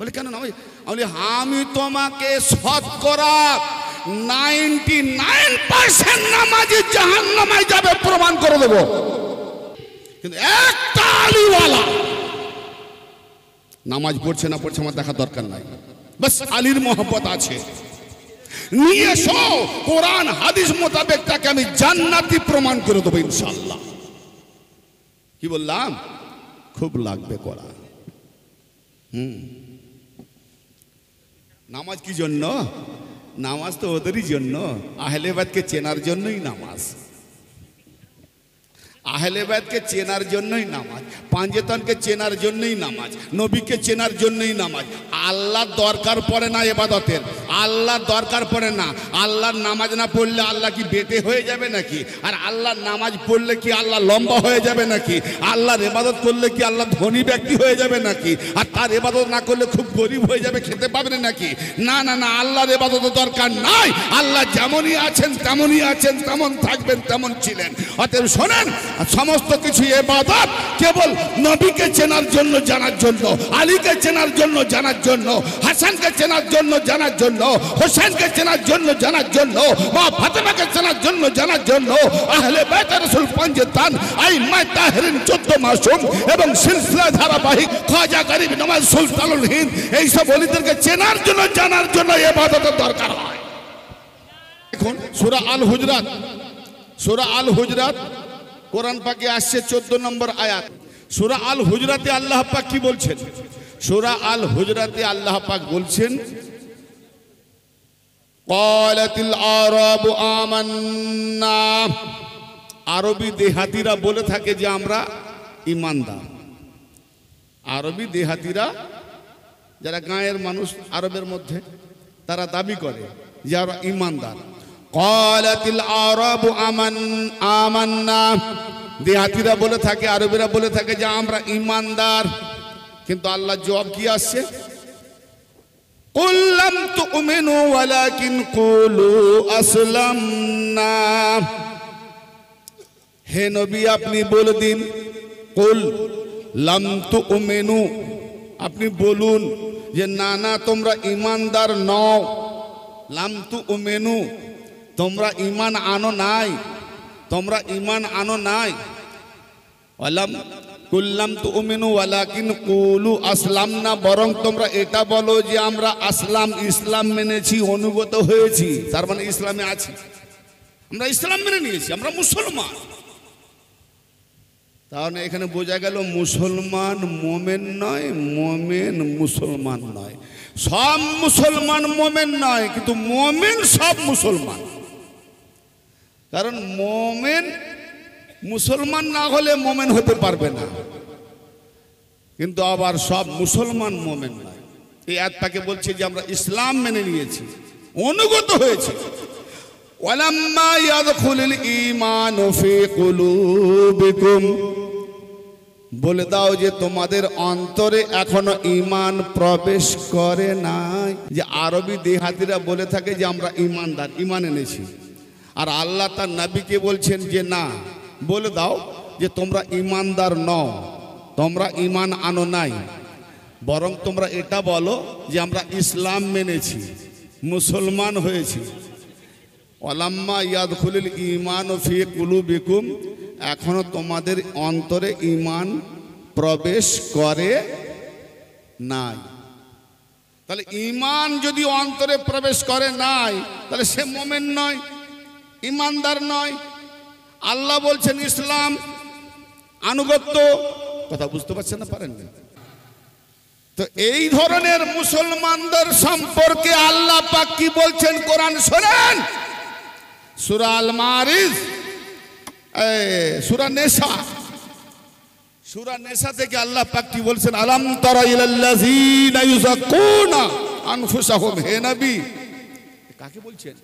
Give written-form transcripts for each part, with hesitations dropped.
বলে কেন নামাজ? বলি আমি তোমাকে শতকরা 99% নামাজি জাহান্নামে যাবে প্রমাণ করে দেব। কিন্তু একটা আলিওয়ালা নামাজ পড়ছে না পড়ছে আমার দেখা দরকার নাই, বাস আলীর মোহব্বত আছে, নিয়ে এসো কোরআন হাদিস মোতাবেক তাকে আমি জান্নাতি প্রমাণ করে দেবো ইনশাআল্লাহ। কি বললাম? খুব লাগবে কোরআন। নামাজ কি জন্য? নামাজ তো ওদেরই জন্য, আহলে বাইতকে চেনার জন্যই নামাজ, আহলে বাইতকে চেনার জন্যই নামাজ, পাঞ্জেতনকে চেনার জন্যই নামাজ, নবীকে চেনার জন্যই নামাজ। আল্লাহ দরকার পড়ে না ইবাদতের, আল্লাহ দরকার পড়ে না। আল্লাহর নামাজ না পড়লে আল্লাহ কি বেটে হয়ে যাবে নাকি? আর আল্লাহর নামাজ পড়লে কি আল্লাহ লম্বা হয়ে যাবে নাকি? আল্লাহর ইবাদত করলে কি আল্লাহ ধনী ব্যক্তি হয়ে যাবে নাকি? আর তার ইবাদত না করলে খুব গরিব হয়ে যাবে, খেতে পাবে না নাকি? না না না, আল্লাহর ইবাদত দরকার নাই। আল্লাহ যেমনই আছেন তেমনই আছেন, তেমন থাকবেন তেমন ছিলেন। অতএব শোনেন, সমস্ত কিছু ইবাদত কেবল নবীকে চেনার জন্য, জানার জন্য, আলীকে চেনার জন্য, জানার জন্য, হাসানকে চেনার জন্য, জানার জন্য, হোসেনকে চেনার জন্য, জানার জন্য, মা ফাতেমাকে চেনার জন্য, জানার জন্য, আহলে বাইত রাসূল পাঞ্জেতান আইম্মায়ে তাহরিন 14 মাসুম এবং সিলসিলা ধারাবাহিক খাজা গরিব নওয়াজ সুলতানুল হিন্দ এই সব ওলিদেরকে চেনার জন্য, জানার জন্য ইবাদতের দরকার হয়। এখন সূরা আল হুজরাত, সূরা আল হুজরাত কোরআন পাকে আসছে 14 নম্বর আয়াত। সূরা আল হুজরাতে আল্লাহ পাক কি বলছেন? সূরা আল হুজরাতে আল্লাহ পাক বলছেন, ক্বালাতিল আরাবু আমান্না, আরবি দেহাতিরা বলে থাকে যে আমরা ঈমানদার। আরবি দেহাতিরা, যারা গাঁয়ের মানুষ আরবের মধ্যে, তারা দাবি করে যে আমরা ঈমানদার। ক্বালাতিল আরাবু আমান্না, দেহাতিরা বলে থাকে, আরবিরা বলে থাকে যে আমরা ঈমানদার। কিন্তু আল্লাহ জবাব কি আসছে? কুল লাম তুমিনু ওয়ালাকিন কুলু আসলামনা, হে নবী আপনি বলে দিন, কুল লাম তুমিনু, আপনি বলুন যে না না তোমরা ঈমানদার নও। লাম তুমিনু, তোমরা ঈমান আনো নাই, তোমরা ঈমান আনো নাই। ওয়ালাম কুল্লাম তুমিনু ওয়ালাকিন কুলু আসলামনা, বরং তোমরা এটা বলো যে আমরা আসলাম, ইসলাম মেনেছি, অনুগত হয়েছি। তার মানে ইসলামে আছি, আমরা ইসলাম মেনে নিয়েছি, আমরা মুসলমান। তাহলে এখানে বোঝা গেল মুসলমান মোমেন নয়, মোমেন মুসলমান নয়। সব মুসলমান মোমেন নয়, কিন্তু মোমেন সব মুসলমান। কারণ মোমেন মুসলমান না হলে মোমেন হতে পারবে না, কিন্তু আবার সব মুসলমান মোমেন নয়। এই আয়াতটাকে বলছে যে আমরা ইসলাম মেনে নিয়েছি, অনুগত হয়েছি। ওয়ালাম্মা ইয়াদখুলুল ঈমানু ফি কুলুবিকুম, বলে দাও যে তোমাদের অন্তরে এখনো ঈমান প্রবেশ করে নাই। যে আরবি দেহাতিরা বলে থাকে যে আমরা ঈমানদার, ঈমান এনেছি, আর আল্লাহ তার নবীকে বলছেন যে না, বলে দাও যে তোমরা ঈমানদার নও, তোমরা ঈমান আনো নাই, বরং তোমরা এটা বলো যে আমরা ইসলাম মেনেছি, মুসলমান হয়েছি। ওয়ালাম্মা ইয়াদখুলুল ঈমানু ফি কুলুবিকুম, এখনো তোমাদের অন্তরে ঈমান প্রবেশ করে নাই। তাহলে ঈমান যদি অন্তরে প্রবেশ করে নাই, তাহলে সে মুমিন নয়, ঈমানদার নয়। আল্লাহ বলছেন ইসলাম, আনুগত্য। কথা বুঝতে পারছেন না? পারেন না? তো এই ধরনের মুসলমানদের সম্পর্কে আল্লাহ পাক কি বলছেন কোরআন শোনেন। সূরা আল মারিজ, সূরা নেসা, সূরা নেসা থেকে আল্লাহ পাক কি বলছেন? আলাম তারা ইলাল্লাযীনা ইউযাক্কুনা আনফুসাহুম, হে নবী। কাকে বলছেন?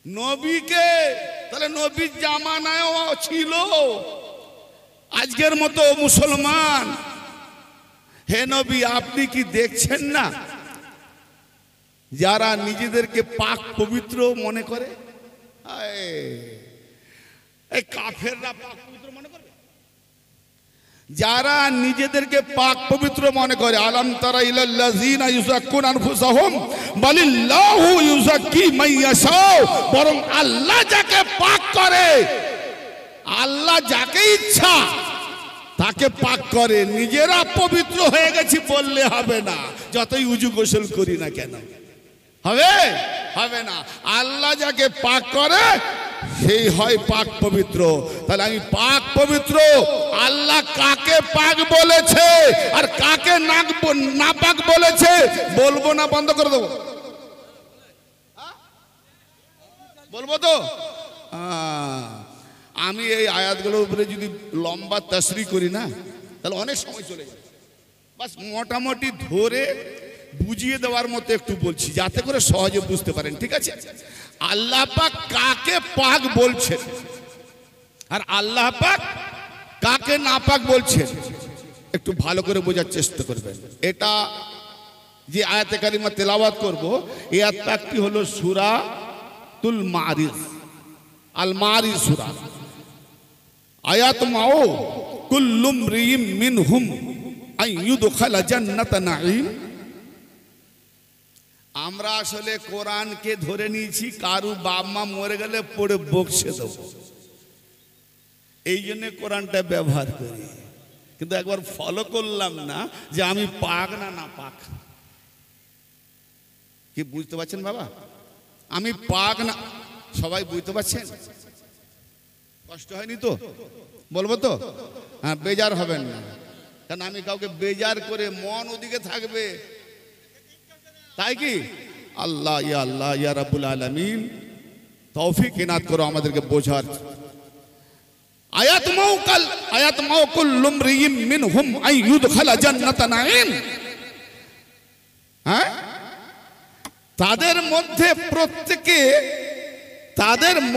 নবীকে। তাহলে নবীর জামানায়ও ছিল আজকের মতো মুসলমান। হে নবী, আপনি কি দেখছেন না যারা নিজেদেরকে পাক পবিত্র মনে করে? এই কাফেররা পাক পবিত্র মনে করবে? যারা নিজেদেরকে পাক পবিত্র মনে করে, আলাম তারা ইলাল্লাযিনা ইউযাক্কুনা আনফুসাহুম বালিল্লাহু ইউযাক্কি মান ইয়াশা, বরং আল্লাহ যাকে পাক করে, আল্লাহ যাকে ইচ্ছা তাকে পাক করে। নিজেরা পবিত্র হয়ে গেছি বললে হবে না, যতই উজু গোসল করি না কেন, হবে হবে না। আল্লাহ যাকে পাক করে সেই হয় পাক পবিত্র। তাহলে আমি পাক পবিত্র, আল্লাহ কাকে পাক বলেছে আর কাকে না পাক বলেছে বলবো না, বন্ধ করে দেবো? বলবো তো। আমি এই আয়াতগুলোর উপরে যদি লম্বা তাসরি করি না, তাহলে অনেক সময় চলে যাবে। বাস মোটামুটি ধরে বুঝিয়ে দেওয়ার মতো একটু বলছি, যাতে করে সহজে বুঝতে পারেন, ঠিক আছে? আল্লাহ পাক কাকে পাক বলছেন আর আল্লাহ পাক কাকে না পাক বলছেন একটু ভালো করে বোঝার চেষ্টা করবেন। এটা যে আয়াতে কারিমা তেলাওয়াত করব, এই আয়াত পাকটি হলো সূরাতুল মারিজ, আল মারিজ সূরা। আয়াত মাও কুল্লুম রিম মিনহুম আইয়ুদখালা জান্নাতা নাঈম। আমরা আসলে কোরআনকে ধরে নিয়েছি কারু বাপ মা মরে গেলে পড়ে বকছে দেব, এই জন্য কোরআনটা ব্যবহার করি। কিন্তু একবার ফলো করলাম না যে আমি পাক না না পাক। কি বুঝতে পারছেন বাবা? আমি পাক না, সবাই বুঝতে পারছেন? কষ্ট হয়নি তো? বলবো তো? হ্যাঁ, বেজার হবেন না, কারণ আমি কাউকে বেজার করে মন ওদিকে থাকবে, তাই কি? আল্লাহ ইয়া রাব্বুল আলামিন তৌফিক ইনাত করো আমাদেরকে বোঝার। আয়াত মাউকুল লুমরিম মিনহুম আইয়ুদখালা জান্নাতা নাঈম। হ্যাঁ, তাদের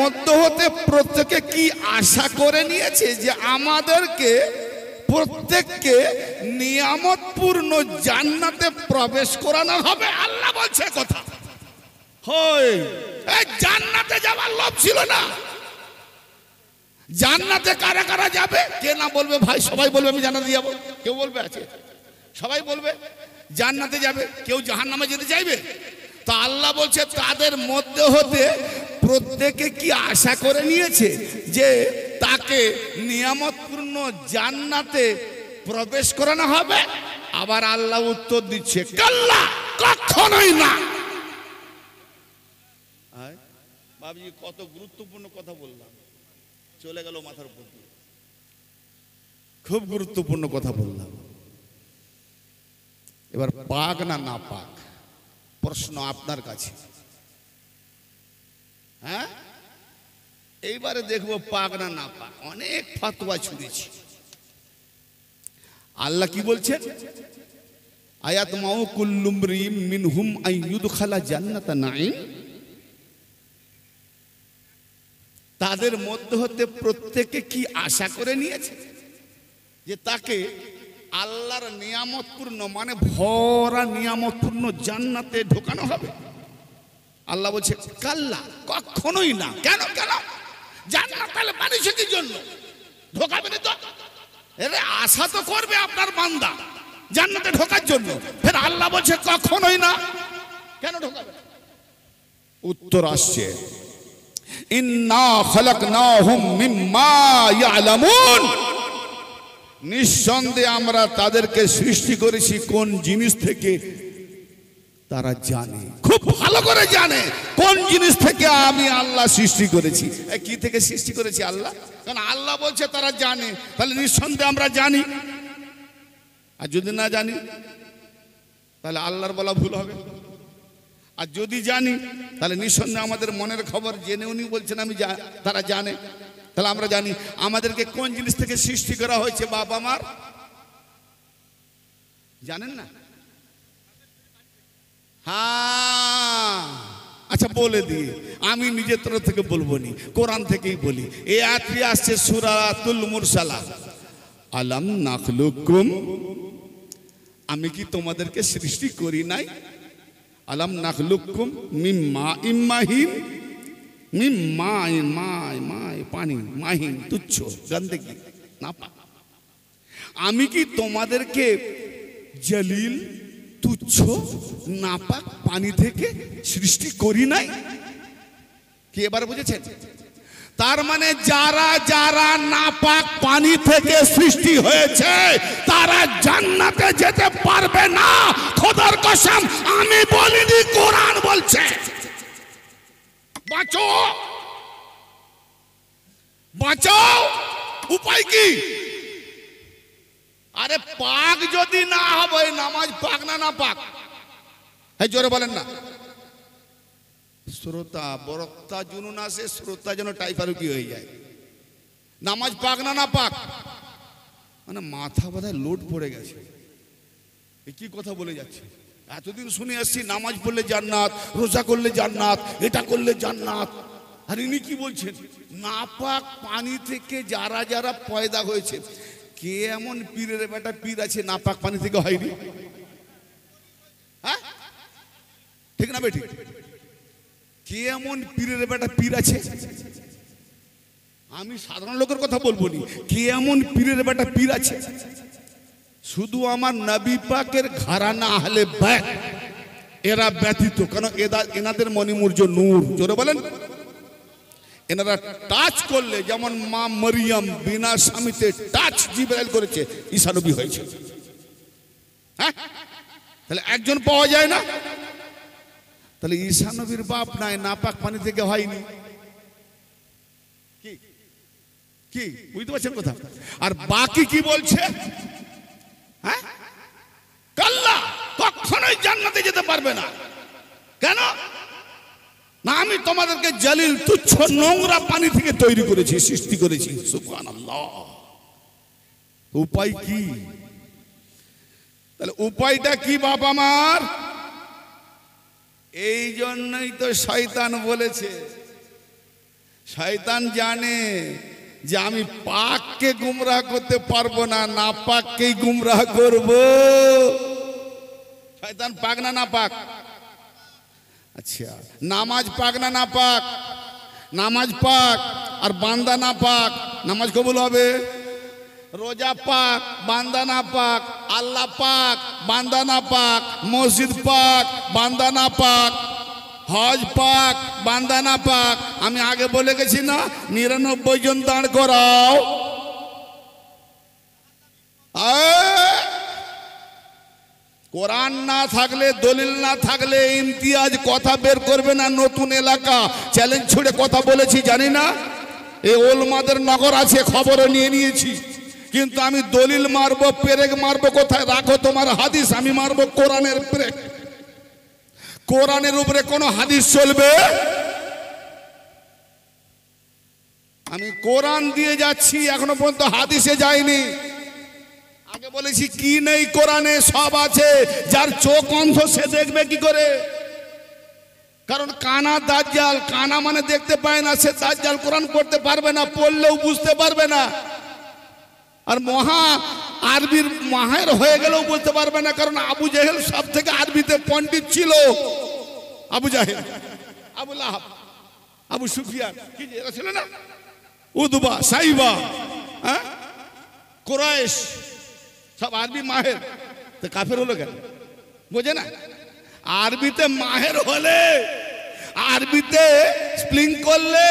মধ্যে হতে প্রত্যেকে কি আশা করে নিয়েছে যে আমাদেরকে প্রত্যেককে নিয়ামতপূর্ণ জান্নাতে প্রবেশ করানো হবে। আল্লাহ বলছে কথা, হয় জান্নাতে যাওয়ার লোভ ছিল না। জান্নাতে কারা কারা যাবে? কে না বলবে ভাই? সবাই বলবে আমি জান্নাতে যাবো। কেউ বলবে আছে? সবাই বলবে জান্নাতে যাবে। কেউ জাহান্নামে যেতে চাইবে? তা আল্লাহ বলছে তাদের মধ্যে হতে প্রত্যেকে কি আশা করে নিয়েছে যে তাকে নিয়ামতপূর্ণ জান্নাতে প্রবেশ করানো হবে? আবার আল্লাহ উত্তর দিচ্ছে কাল্লা, কখনোই না। বাবজি কত গুরুত্বপূর্ণ কথা বললাম, চলে গেল মাথার উপর দিয়ে। খুব গুরুত্বপূর্ণ কথা বললাম। এবার পাক না না পাক, প্রশ্ন আপনার কাছে। হ্যাঁ, এইবারে দেখবো পাক না না পাক। অনেক ফতোয়া ছুড়েছি। আল্লাহ কি বলছেন? আয়াত মাউ কুল্লুম রিম মিনহুম আইয়ুদখালা জান্নাতা নাঈম। তাদের মধ্যে হতে প্রত্যেকে কি আশা করে নিয়েছে যে তাকে আল্লাহর নিয়ামতপূর্ণ মানে ভরা নিয়ামতপূর্ণ জান্নাতে ঢোকানো হবে? আল্লাহ বলছে কাল্লা, কখনোই না। কেন? জান্নাত তাহলে মানুষের জন্য ঢোকাবে না তো? এরে আশা তো করবে আপনার বান্দা জান্নাতে ঢোকার জন্য, ফের আল্লাহ বলছে কখনোই না। কেন ঢোকাবে? উত্তর আসছে ইন্না খালাকনাহুম মিম্মা ইয়ালামুন। নিঃসন্দেহে আমরা তাদেরকে সৃষ্টি করেছি কোন জিনিস থেকে তারা জানে, খুব ভালো করে জানে কোন জিনিস থেকে আমি আল্লাহ সৃষ্টি করেছি। কি থেকে সৃষ্টি করেছি আল্লাহ? কারণ আল্লাহ বলছে তারা জানে, তাহলে নিঃসন্দেহে আমরা জানি। আর যদি না জানি তাহলে আল্লাহর বলা ভুল হবে। আর যদি জানি তাহলে নিঃসন্দেহে আমাদের মনের খবর জেনে উনি বলছেন আমি তারা জানে, তাহলে আমরা জানি আমাদেরকে কোন জিনিস থেকে সৃষ্টি করা হয়েছে। বাবা মার জানেন না? হ্যাঁ, আচ্ছা বলে দিই, আমি নিজের তরফ থেকে বলবো নি, কোরআন থেকেই বলি। এই আয়াতটি আসছে সূরাতুল মুরসালা। আলাম নাখলুকুম, আমি কি তোমাদেরকে সৃষ্টি করি নাই? আলাম নাখলুকুম মিম্মা ইম্মাহিন, মিম্মা মাই পানি মাহিন তুচ্ছ গন্দগি না পা। আমি কি তোমাদেরকে জলিল তুচ্ছ নাপাক পানি থেকে সৃষ্টি করি নাই? কি এবার বুঝেছেন? তার মানে যারা যারা নাপাক পানি থেকে সৃষ্টি হয়েছে তারা জান্নাতে যেতে পারবে না। খোদার কসম, আমি বলিনি, কোরআন বলছে। বাঁচো, বাঁচাও। উপায় কি? আরে পাক যদি না হবে, নামাজ পাক না না পাক? এই জোরে বলেন না। শ্রোতা বক্তা জুনুন আসে, শ্রোতা যেন টাইফারুকি হয়ে যায়। নামাজ পাক না না পাক? মানে মাথা বোধহয় লোড পড়ে গেছে। কি কথা বলে যাচ্ছে? এতদিন শুনে আসছি নামাজ পড়লে জান্নাত, রোজা করলে জান্নাত, এটা করলে জান্নাত। আর ইনি কি বলছেন? নাপাক পানি থেকে যারা যারা পয়দা হয়েছে। কে এমন পীরের বেটা পীর আছে নাপাক পানি থেকে হয়নি? হ্যাঁ, ঠিক না বেটি? কে এমন পীরের বেটা পীর আছে? আমি সাধারণ লোকের কথা বলবো নি। কে এমন পীরের বেটা পীর আছে? শুধু আমার নবী পাকের ঘরানা আহলে বাইত এরা ব্যতীত। কেন? এনাদের মণিমূর্য নূর। জোরে বলেন। এনারা টাচ করলে, যেমন মা মরিয়ম বিনা স্বামীতে টাচ জিবরাইল করেছে, ঈসা নবী হয়েছে। হ্যাঁ, তাহলে একজন পাওয়া যায় না? তাহলে ঈসা নবীর বাপ নাই, নাপাক পানি থেকে হয়নি। কি কি বুঝতে পারছেন কথা? আর বাকি কি বলছে? হ্যাঁ, কাল্লা, কখনোই জান্নাতে যেতে পারবে না। কেন না? আমি তোমাদেরকে জলিল তুচ্ছ নোংরা পানি থেকে তৈরি করেছি, সৃষ্টি করেছি। সুবহানাল্লাহ। উপায় কি? তাহলে উপায়টা কি বাপ আমার? এই জন্যই তো শয়তান বলেছে। শয়তান জানে যে আমি পাককে গুমরাহ করতে পারবো না, না পাককেই গুমরাহ করব। শয়তান পাক না না পাক? আচ্ছা, নামাজ পাক না না পাক? নামাজ পাক আর বান্দা না পাক, নামাজ কবুল হবে? রোজা পাক, বান্দা না পাক। আল্লাহ পাক, বান্দা না পাক। মসজিদ পাক, বান্দা না পাক। হজ পাক, বান্দা না পাক। আমি আগে বলে গেছি না, 99 জন দাঁড় করাও। কোরআন না থাকলে, দলিল না থাকলে ইমতিয়াজ কথা বের করবে না। নতুন এলাকা চ্যালেঞ্জ ছুড়ে কথা বলেছি, জানি না এই ওলমাদের নগর আছে, খবরও নিয়ে নিয়েছি। কিন্তু আমি দলিল মারবো, পেরেক মারবো। কোথায় রাখো তোমার হাদিস? আমি মারবো কোরআনের পেরেক। কোরআনের উপরে কোনো হাদিস চলবে? আমি কোরআন দিয়ে যাচ্ছি, এখনো পর্যন্ত হাদিসে যায়নি। আগে বলেছি কি নেই কোরআনে? সব আছে। যার চোখ অন্ধ সে দেখবে কি করে? কারণ কানা দাজ্জাল, কানা মানে দেখতে পায় না, সে দাজ্জাল কোরআন পড়তে পারবে না, পড়লেও বুঝতে পারবে না। আর মহা আরবির মাহের হয়ে গেলেও বলতে পারবে না, কারণ আবু জাহেল সব থেকে আরবিতে পণ্ডিত ছিল। আবু জাহেল, আবু লাহাব, আবু সুফিয়ান, কি এরা ছিল না? উদবা, সাইবা, হ্যাঁ, কুরাইশ, সব আরবি মাহের। তো কাফের হলো কেন? বোঝে না? আরবিতে মাহের হলে, আরবিতে স্প্লিং করলে,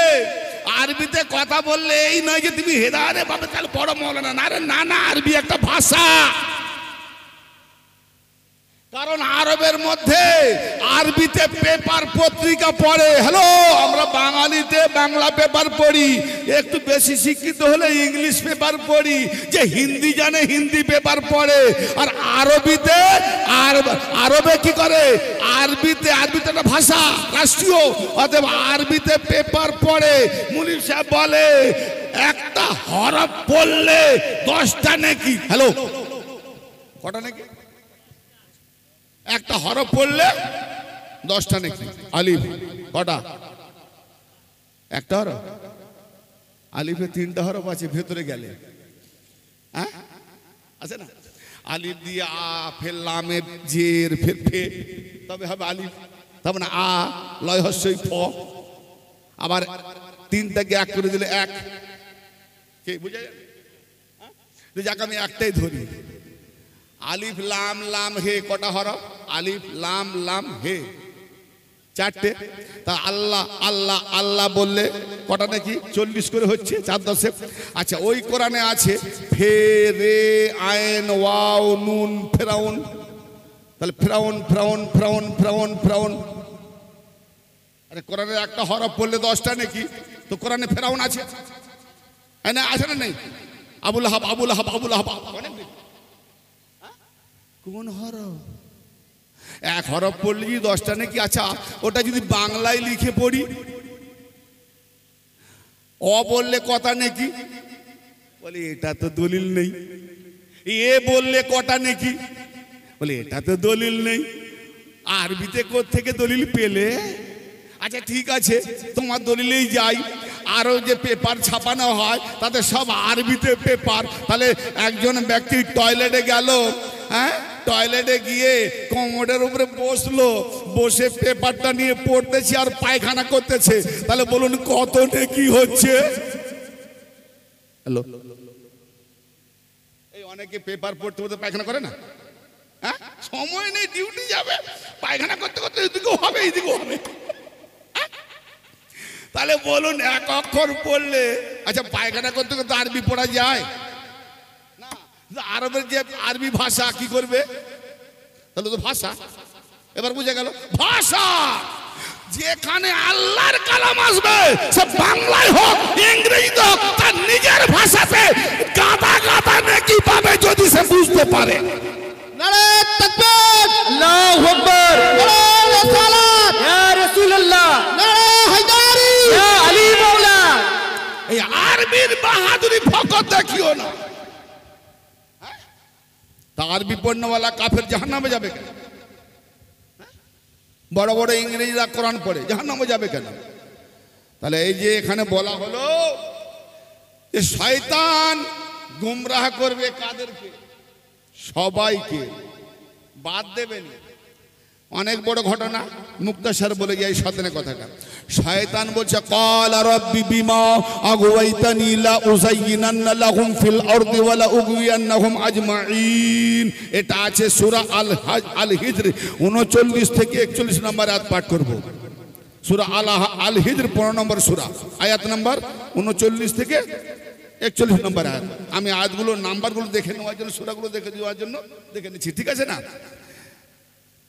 আরবিতে কথা বললে এই নয় যে তুমি হেদারে বাবা তাহলে বড় মৌলানা। না রে, না না, আরবি একটা ভাষা। কারণ আরবের মধ্যে আরবিতে পেপার পত্রিকা পড়ে। হ্যালো, আমরা বাঙালিতে বাংলা পেপার পড়ি, একটু বেশি শিক্ষিত হলে ইংলিশ পেপার পড়ি। যে হিন্দি জানে হিন্দি পেপার পড়ে। আর আরবিতে, আরবে কি করে? আরবিতে একটা ভাষা রাষ্ট্রীয়, অতএব আরবিতে পেপার পড়ে। মুনির সাহেব বলে একটা হরফ পড়লে 10টা নেকি। হ্যালো, কটা নেকি? একটা হরফ পড়লে 10টা নেকি। আলিফ কটা? একটা হরফ। আলিফে 3টা হরফ আছে ভেতরে গেলে, হ্যাঁ আছে না? আলিফ দিয়ে আ, ফের লামে জের, ফের ফে, তবে হবে আলিফ। তবে না আ, লয় হস্যই ফ। আবার 3টাকে 1 করে দিলে 1। কে বুঝা যায়? যাকে আমি একটাই ধরি, আলিফ লাম লাম হে কটা হরফ? আলিফ লাম লাম হে, চারটে। তা আল্লাহ আল্লাহ আল্লাহ বললে কটা নাকি? 40 করে হচ্ছে, 4 10। আচ্ছা, ওই কোরআনে আছে ফে রে আইন ওয়াও নুন ফেরাউন, তাহলে ফেরাউন ফেরাউন ফেরাউন ফেরাউন ফেরাউন। আরে কোরআনের একটা হরফ পড়লে 10টা নাকি? তো কোরআনে ফেরাউন আছে না, আছে না নেই? Abul hub Abul hub Abul hub, কোন হরফ? এক হরফ পড়লে কি 10টা নাকি? আচ্ছা, ওটা যদি বাংলায় লিখে পড়ি, অ বললে কটা নাকি? বলে এটা তো দলিল নেই। এ বললে কটা নাকি? বলে এটা তো দলিল নেই। আরবিতে কোত্থেকে দলিল পেলে? আচ্ছা ঠিক আছে, তোমার দলিলেই যাই। আরও যে পেপার ছাপানো হয় তাতে সব আরবিতে পেপার। তাহলে একজন ব্যক্তি টয়লেটে গেল, হ্যাঁ, টয়লেটে গিয়ে কোমরের উপরে বসলো, বসে পেপারটা নিয়ে পড়তেছে আর পায়খানা করতেছে। তাহলে বলুন কত নেকি হচ্ছে? হ্যালো, এই অনেকে পেপার পড়তে পড়তে পায়খানা করে না, হ্যাঁ, সময় নেই, ডিউটি যাবে, পায়খানা করতে করতে এদিকেও হবে এইদিকেও হবে। তাহলে বলুন এক অক্ষর পড়লে, আচ্ছা পায়খানা করতে করতে আরবি পড়া যায় না? আরবের যে আরবি ভাষা কি করবে? তাহলে তো ভাষা। এবার বুঝে গেল ভাষা। যেখানে আল্লাহর কালাম আসবে, সব বাংলায় হোক ইংরেজিতে হোক, তার নিজের ভাষাতে গাদা গাদা নেকি পাবে যদি সে বুঝতে পারে। নারে তাকবীর, আল্লাহু আকবার, নারে রিসালাত, ইয়া রাসূলুল্লাহ, নারে হায়দারি, ইয়া আলী মাওলা। এই আরবির বাহাদুরি ফকর দেখিও না। তা আরবি পড়নেওয়ালা কাফের জাহান্নামে যাবে কেন? বড় বড় ইংরেজরা কোরআন পড়ে, জাহান্নামে যাবে কেন? তাহলে এই যে এখানে বলা হলো যে শয়তান গুমরাহ করবে কাদেরকে? সবাইকে, বাদ দেবেন। অনেক বড় ঘটনা, মুক্তাসার বলে যায় শয়তানের কথাটা। শয়তান বলছে ক্বালা রাব্বি বিমা আগওয়াইতানি লা উযায়্যিনান্না লাহুম ফিল আরদি ওয়া লা উগওয়িয়ান্নাহুম আজমাইন। এটা আছে সূরা আল হিজর 39 থেকে 41 নম্বর আয়াত পাঠ করব। সূরা আল হিজর 15 নম্বর সূরা, আয়াত নম্বর 39 থেকে 41 নম্বর আয়াত। আমি আয়াতগুলো নাম্বারগুলো দেখে নেওয়ার জন্য, সূরাগুলো দেখে দেওয়ার জন্য দেখে নিচ্ছি, ঠিক আছে না?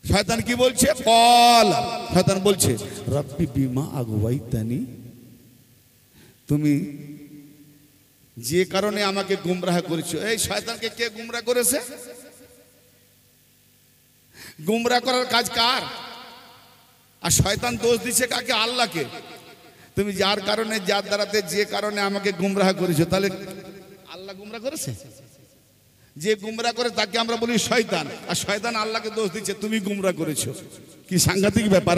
শয়তান কি বলছে? ক্বালা, শয়তান বলছে রাব্বি বিমা আগওয়াইতানি, তুমি যে কারণে আমাকে গুমরাহ করেছো। এই শয়তানকে কে গুমরাহ করেছে? গুমরাহ করার কাজ কার? আর শয়তান দোষ দিচ্ছে কাকে? আল্লাহকে। তুমি যার কারণে, যার দ্বারাতে, যে কারণে আমাকে গুমরাহ করেছো, তাহলে আল্লাহ গুমরাহ করেছে? যে গুমরাহ করে তাকে আমরা বলি শয়তান, আর শয়তান আল্লাহকে দোষ দিচ্ছে তুমি গুমরাহ করেছো। কি সাংঘাতিক ব্যাপার!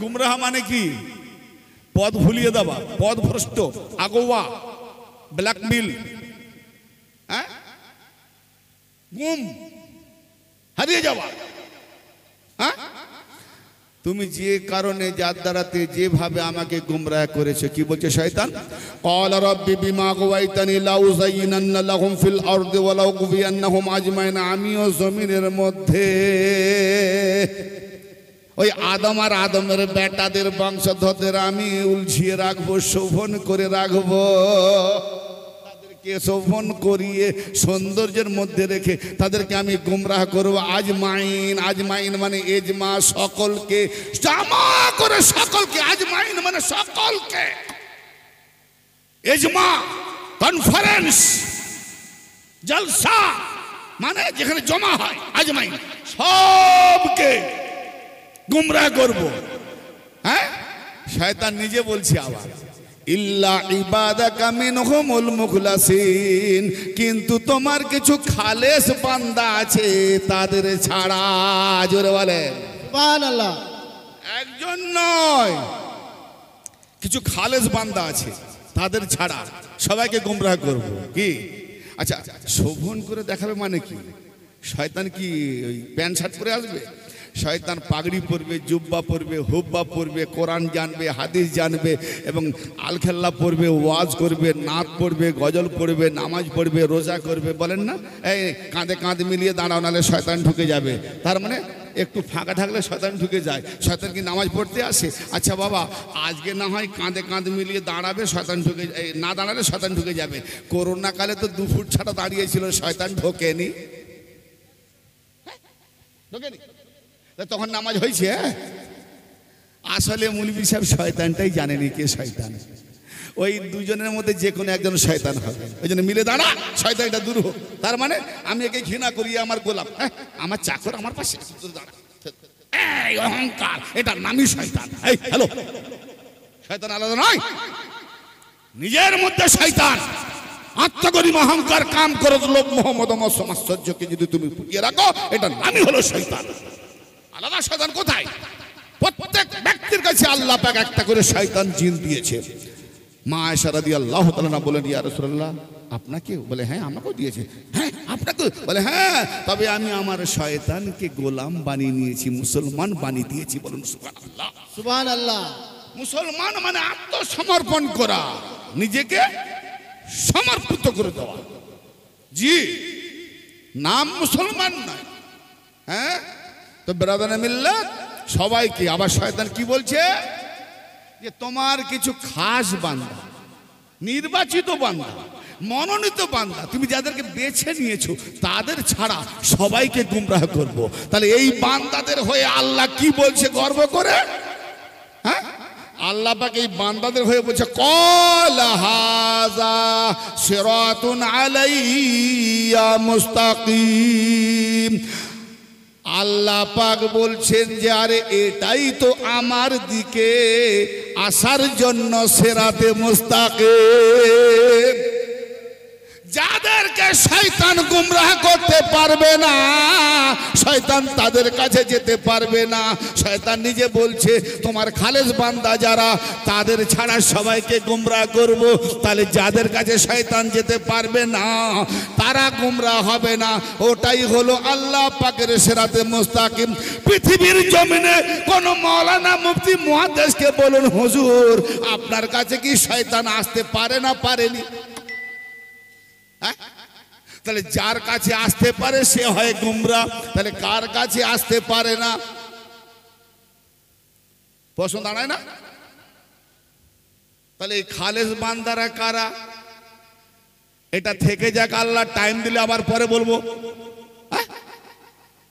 গুমরাহ মানে কি? পথ ভুলিয়ে দেওয়া, পথ ভ্রষ্ট, আগোয়া, ব্ল্যাকমেল, হ্যাঁ, গুম, হারিয়ে যাওয়া। হ্যাঁ, তুমি যে কারণে, যার দ্বারাতে, যেভাবে আমাকে গুমরাহ করেছো, কি বলছে শয়তান? ক্বালা রাব্বি বিমা আগওয়াইতানি লা উযায়্যিনান্না লাহুম ফিল আরদি ওয়া লা উগওয়িয়ান্নাহুম আজমাইন। আমিও জমিনের মধ্যে ওই আদম আর আদমের বেটাদের বংশধরদের আমি উলঝিয়ে রাখবো, শোভন করে রাখবো, তাদেরকে শোভন করিয়ে সৌন্দর্যের মধ্যে রেখে তাদেরকে আমি গুমরাহ করবো। আজমাইন, আজমাইন মানে এজমা, সকলকে জামা করে, সকলকে। আজমাইন মানে সকলকে। এজমা, কনফারেন্স, জলসা মানে যেখানে জমা হয়, আজমাইন, সবকে গুমরাহ করব। হ্যাঁ, শয়তান নিজে বলছে আবার ইল্লা ইবাদাকা মিনহুমুল মুখলাসিন, কিন্তু তোমার কিছু খালেস বান্দা আছে তাদের ছাড়া। জোরে বলেন সুবহানাল্লাহ। একজন নয়, কিছু খালেস বান্দা আছে তাদের ছাড়া সবাইকে গুমরাহ করব। কি? আচ্ছা, শোভন করে দেখাবে মানে কি? শয়তান কি ওই প্যান্ট শার্ট পরে আসবে? শয়তান পাগড়ি পরবে, জুব্বা পরবে, হুব্বা পরবে, কোরআন জানবে, হাদিস জানবে এবং আলখেল্লা পরবে, ওয়াজ করবে, নাত পড়বে, গজল পড়বে, নামাজ পড়বে, রোজা করবে। বলেন না, এই কাঁধে কাঁধ মিলিয়ে দাঁড়াও, নাহলে শয়তান ঢুকে যাবে। তার মানে একটু ফাঁকা থাকলে শয়তান ঢুকে যায়। শয়তান কি নামাজ পড়তে আসে? আচ্ছা বাবা, আজকে না হয় কাঁধে কাঁধ মিলিয়ে দাঁড়াবে, শয়তান ঢুকে, না দাঁড়ালে শয়তান ঢুকে যাবে। করোনা কালে তো 2 ফুট ছাড়া দাঁড়িয়েছিল, শয়তান ঢোকেনি, ঢোকেনি, তখন নামাজ হয়েছে। আসলে মৌলভী সাহেব শয়তানটাই জানেনি কে শয়তান। ওই দুজনের মধ্যে যে কোনো একজন শয়তান হবে, ওই জন্য মিলে দাঁড়া, শয়তানটা দূর হোক। তার মানে আমি একে ঘৃণা করি, আমার গোলাম, আমার চাকর আমার পাশে দাঁড়া, এই অহংকার, এটার নামই শয়তান। এই হ্যালো, শয়তান আলাদা নয়, নিজের মধ্যে শয়তান, আত্মগরিমা, অহংকার, কাম, ক্রোধ, লোভ, মোহ, মদ, মৎসর, আশ্চর্যকে যদি তুমি পুড়িয়ে রাখো, এটার নামই হলো শয়তান। আলাদা শয়তান কোথায়? প্রত্যেক ব্যক্তির কাছে আল্লাহ পাক একটা করে শয়তান জিন দিয়েছে। মা আয়েশা রাদিয়াল্লাহু তাআলা বলেন, ইয়া রাসূলুল্লাহ, আপনাকে? বলে হ্যাঁ, আমাকেও দিয়েছে। হ্যাঁ, আপনাকে? বলে হ্যাঁ, তবে আমি আমার শয়তানকে গোলাম বানিয়ে নিয়েছি, মুসলমান বানিয়ে দিয়েছি। বলুন সুবহানাল্লাহ। সুবহানাল্লাহ। মুসলমান মানে আত্মসমর্পণ করা, নিজেকে সমর্পিত করে দেওয়া। জি, নাম মুসলমান নয়। হ্যাঁ, তো ব্রাদারে মিল্লাত সবাইকে। আবার শয়তান কি বলছে? যে তোমার কিছু খাস বান্দা, নির্বাচিত বান্দা, মনোনীত বান্দা, তুমি যাদেরকে বেছে নিয়েছো তাদের ছাড়া সবাইকে গুমরাহ করব। তাহলে এই বান্দাদের হয়ে আল্লাহ কি বলছে গর্ব করে? হ্যাঁ, আল্লাহ পাক এই বান্দাদের হয়ে বলছে, ক্বাল হাযা সিরাতুন আলাইয়া মুস্তাকিম। আল্লাহ পাক বলছেন যে আরে এটাই তো আমার দিকে আসার জন্য সিরাতে মুস্তাকিম। যাদেরকে শয়তান গুমরাহ করতে পারবে না, শয়তান তাদের কাছে যেতে পারবে না। শয়তান নিজে বলছে তোমার খালেস বান্দা যারা, তাদের ছাড়া সবাইকে গুমরাহ করব। তাহলে যাদের কাছে শয়তান যেতে পারবে না, তারা গুমরাহ হবে না, ওটাই হলো আল্লাহ পাকের সিরাতে মুস্তাকিম। পৃথিবীর জমিনে কোন মাওলানা, মুফতি, মুহাদ্দিসকে বলুন, হুজুর আপনার কাছে কি শয়তান আসতে পারে না পারেনি? তাহলে যার কাছে আসতে পারে সে হয় গুমরা, তাহলে কার কাছে আসতে পারে না? প্রশ্ন দাঁড়ায় না? তাহলে এই খালেস বান্দারা কারা? এটা থেকে যাক, আল্লাহ টাইম দিলে আবার পরে বলবো।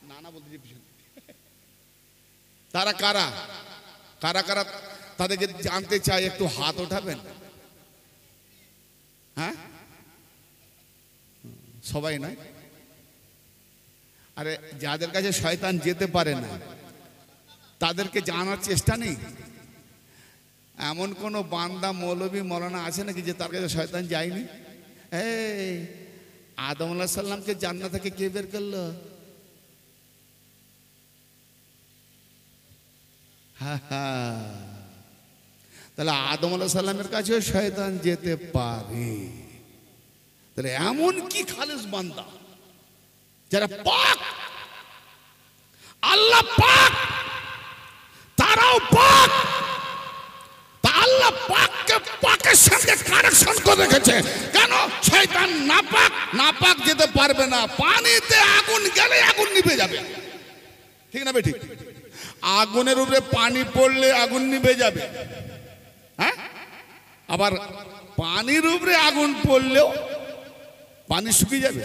না বলতে, তারা কারা? কারা কারা তাদেরকে জানতে চাই, একটু হাত ওঠাবেন। হ্যাঁ, সবাই নয়। আরে যাদের কাছে শয়তান যেতে পারে না তাদেরকে জানার চেষ্টা নেই? এমন কোন বান্দা, মৌলবী, মৌলানা আছে নাকি যে তার কাছে শয়তান যায়নি? এই আদম আলাইহিস সালামকে জান্নাত থেকে কে বের করলো? তাহলে আদম আলাইহিস সালামের কাছেও শয়তান যেতে পারে। তাহলে এমন কি খালেস বান্দা যারা পাক, আল্লাহ পাক, তারাও পাক, তা আল্লাহ পাককে পাকের সঙ্গে কানেকশন করে রেখেছে। কেন? শয়তান নাপাক, নাপাক যেতে পারবে না। পানিতে আগুন গেলে আগুন নিভে যাবে, ঠিক না বেঠিক? আগুনের উপরে পানি পড়লে আগুন নিভে যাবে। হ্যাঁ, আবার পানির উপরে আগুন পড়লেও পানি শুকিয়ে যাবে,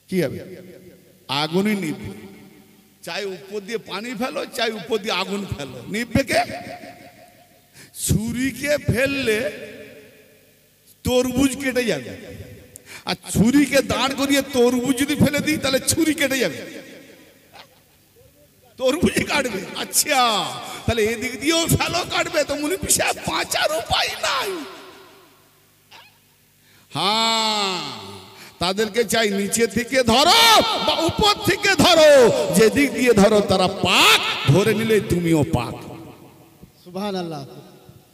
কি হবে? আগুনই নিভবে। চাই উপর দিয়ে পানি ফেলো, চাই উপর দিয়ে আগুন ফেলো, নিভবে কে? ছুরিকে ফেললে তরমুজ কেটে যাবে, আর ছুরিকে দাঁড় করিয়ে তরমুজ যদি ফেলে দিই তাহলে ছুরি কেটে যাবে, তরমুজই কাটবে। আচ্ছা, তাহলে এদিক দিয়েও ফেলো, কাটবে, তো মনে পিছিয়ে বাঁচার উপায় নাই। হ্যাঁ, তাদেরকে চাই নিচে থেকে ধরো বা উপর থেকে ধরো, যেদিক দিয়ে ধরো তারা পাক। ধরে নিলে তুমিও পাক, সুবহানাল্লাহ,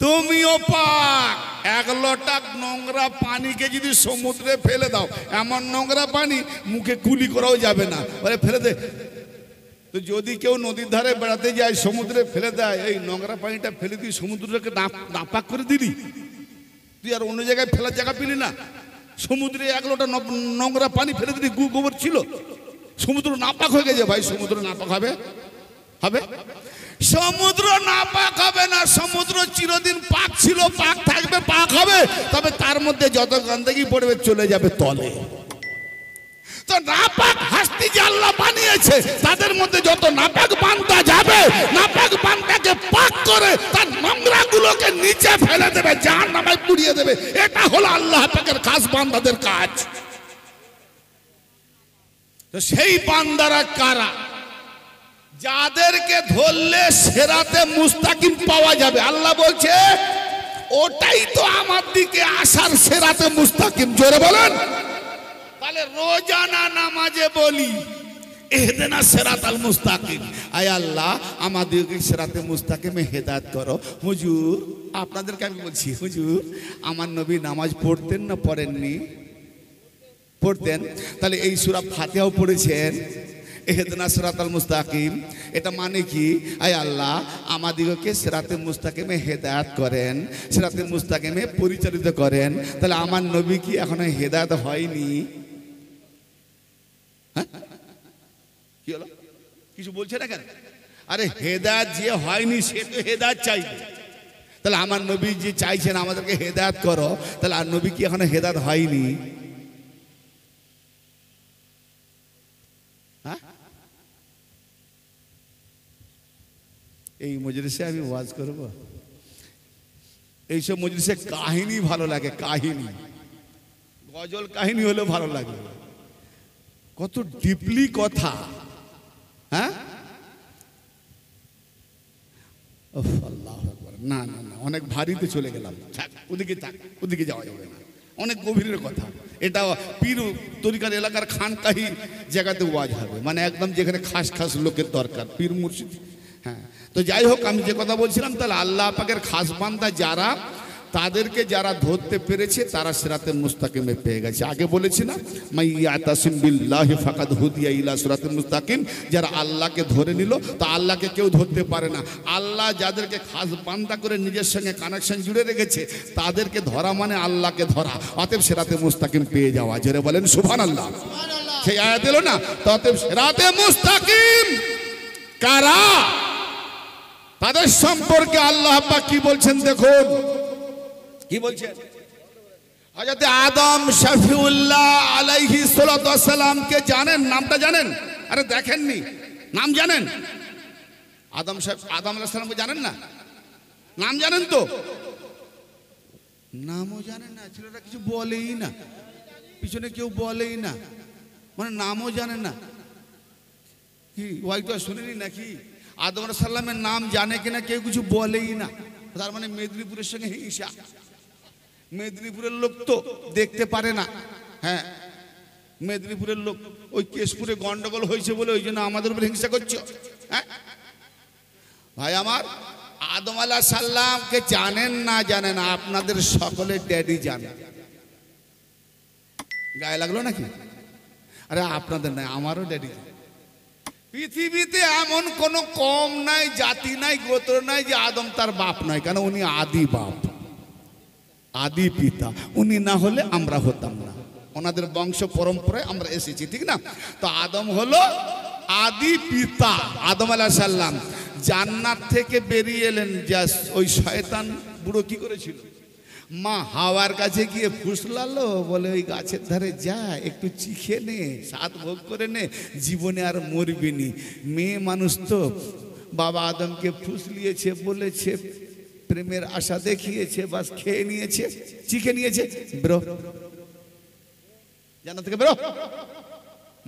তুমিও পাক। 1 লোটা নোংরা পানিকে যদি সমুদ্রে ফেলে দাও, এমন নোংরা পানি মুখে কুলি করাও যাবে না, বলে ফেলে দে, তো যদি কেউ নদীর ধারে বেড়াতে যায়, সমুদ্রে ফেলে দেয়, এই নোংরা পানিটা ফেলে দিয়ে সমুদ্রটাকে নাপাক করে দিলি, তুই আর অন্য জায়গায় ফেলার জায়গা পেলি না। সমুদ্রে 1 লোটা নোংরা পানি ফেলে দিলি, গোবর ছিল, সমুদ্র নাপাক হয়ে গেছে। ভাই সমুদ্র নাপাক হবে? হবে? সমুদ্র নাপাক হবে না। সমুদ্র চিরদিন পাক ছিল, পাক থাকবে, পাক হবে, তবে তার মধ্যে যত গন্ধগি পড়বে চলে যাবে তলে। তো নাপাক হাস্তি যে আল্লাহ বানিয়েছে, তাদের মধ্যে যত নাপাক বান্দা যাবে, নাপাক বান্দাকে পাক করে তার নোংরা গুলোকে নিচে ফেলে দেবে, জাহান্নামে পুড়িয়ে দেবে। এটা হলো আল্লাহ পাকের খাস বান্দাদের কাজ। তো সেই বান্দারা কারা? যাদেরকে ধরলে সিরাতে মুস্তাকিম পাওয়া যাবে। আল্লাহ বলছে ওটাই তো আমার দিকে আসার সিরাতে মুস্তাকিম। জোরে বলেন। তাহলে রোজানা নামাজে বলি ইহদিনাস সিরাতাল মুস্তাকিম, আয় আল্লাহ আমাদেরকে সিরাতে মুস্তাকিমে হেদায়েত করো। হুজুর, আপনাদেরকে আমি বলছি, হুজুর আমার নবী নামাজ পড়তেন না পড়েননি? পড়তেন। তাহলে এই সূরা ফাতিহাও পড়েছেন, ইহদিনাস সিরাতাল মুস্তাকিম। এটা মানে কি? আয় আল্লাহ আমাদিগকে সিরাতে মুস্তাকিমে হেদায়েত করেন, সিরাতে মুস্তাকিমে পরিচালিত করেন। তাহলে আমার নবী কি এখনো হেদায়েত হয়নি? হ্যাঁ, কি হলো? কিছু বলছে না কেন? আরে হেদায়েত যে হয়নি সে তো হেদায়েত চাইবে। তাহলে আমার নবী যে চাইছেন আমাদেরকে হেদায়েত করো, তাহলে আর নবী কি এখনো হেদায়েত হয়নি? হ্যাঁ, এই মজলিসে আমি ওয়াজ করব। এইসব মজলিসে কাহিনী ভালো লাগে, কাহিনী, গজল কাহিনী হলেও ভালো লাগে। কত ডিপলি কথা। হ্যাঁ, আল্লাহ আকবার। না না না, অনেক ভারীতে চলে গেলাম। ওদিকে থাক, ওদিকে যাওয়া যাবে না, অনেক গভীরের কথা। এটা পীর তরিকার এলাকার খানকাহি জায়গাতে ওয়াজ হবে, মানে একদম যেখানে খাস খাস লোকের দরকার, পীর মুর্শিদ। হ্যাঁ, তো যাই হোক, আমি যে কথা বলছিলাম, তাহলে আল্লাহ পাকের খাস বান্দা যারা, তাদেরকে যারা ধরতে পেরেছে তারা সিরাতে মুস্তাকিমে পেয়ে গেছে। আগে বলেছি না, মাইয়াতাসিম বিল্লাহি ফাকাদ হুদিয়া ইলা সিরাতিল মুস্তাকিম। যারা আল্লাহকে ধরে নিল, তা আল্লাহকে কেউ ধরতে পারে না। আল্লাহ যাদেরকে খাস বান্দা করে নিজের সঙ্গে কানেকশন জুড়ে রেখেছে, তাদেরকে ধরা মানে আল্লাহকে ধরা। অতএব সিরাতে মুস্তাকিম পেয়ে যাওয়া। জোরে বলেন সুবহানাল্লাহ। সেই আয়াত এলো না, অতএব সিরাতে মুস্তাকিম কারা, তাদের সম্পর্কে আল্লাহ পাক কি বলছেন দেখুন। কি বলছেন? হযরত আদম শফিউল্লাহ আলাইহিস সালাতু ওয়াস সালামকে জানেন? নামটা জানেন? আরে দেখেননি, নাম জানেন? আদম আলাইহিস সালামকে জানেন না? নাম জানেন তো? নামও জানেন না, ছেলেরা কিছু বলেই না, পিছনে কেউ বলেই না, মানে নামও জানেন না। কি ওই তো শুনেনি নাকি? আদম আলাইহিস সালামের নাম জানে কিনা কেউ কিছু বলেই না। তার মানে মেদিনীপুরের সঙ্গে হিংসা। মেদিনীপুরের লোক তো দেখতে পারে না। হ্যাঁ, মেদিনীপুরের লোক ওই কেশপুরে গন্ডগোল হয়েছে বলে ওই জন্য আমাদের উপর হিংসা করছে। হ্যাঁ ভাই আমার, আদম আলাইহিস সালামকে জানেন না জানেন, আপনাদের সকলের ড্যাডি জানেন। গায়ে লাগলো নাকি? আরে আপনাদের নাই, আমারও ড্যাডি। পৃথিবীতে এমন কোন কম নাই, জাতি নাই, গোত্র নাই যে আদম তার বাপ নয়। কেন? উনি আদি বাপ, আদি পিতা। উনি না হলে আমরা হতাম না, ওনাদের বংশ পরম্পরায় আমরা এসেছি, ঠিক না? তো আদম হলো আদি পিতা। আদম আলাইহিস সালাম জান্নাত থেকে বেরিয়ে এলেন, জাস্ট ওই শয়তান বুড়ো কি করেছিল? মা হাওয়ার কাছে গিয়ে ফুসলালো, বলে ওই গাছের ধারে যা, একটু চিখে নে, স্বাদ ভোগ করে নে, জীবনে আর মরবি নি। মেয়ে মানুষ তো, বাবা আদমকে ফুসলিয়েছে, বলেছে, প্রেমের আশা দেখিয়েছে, বাস খেয়ে নিয়েছে, চিখে নিয়েছে, বেরো জান্নাত থেকে বেরো।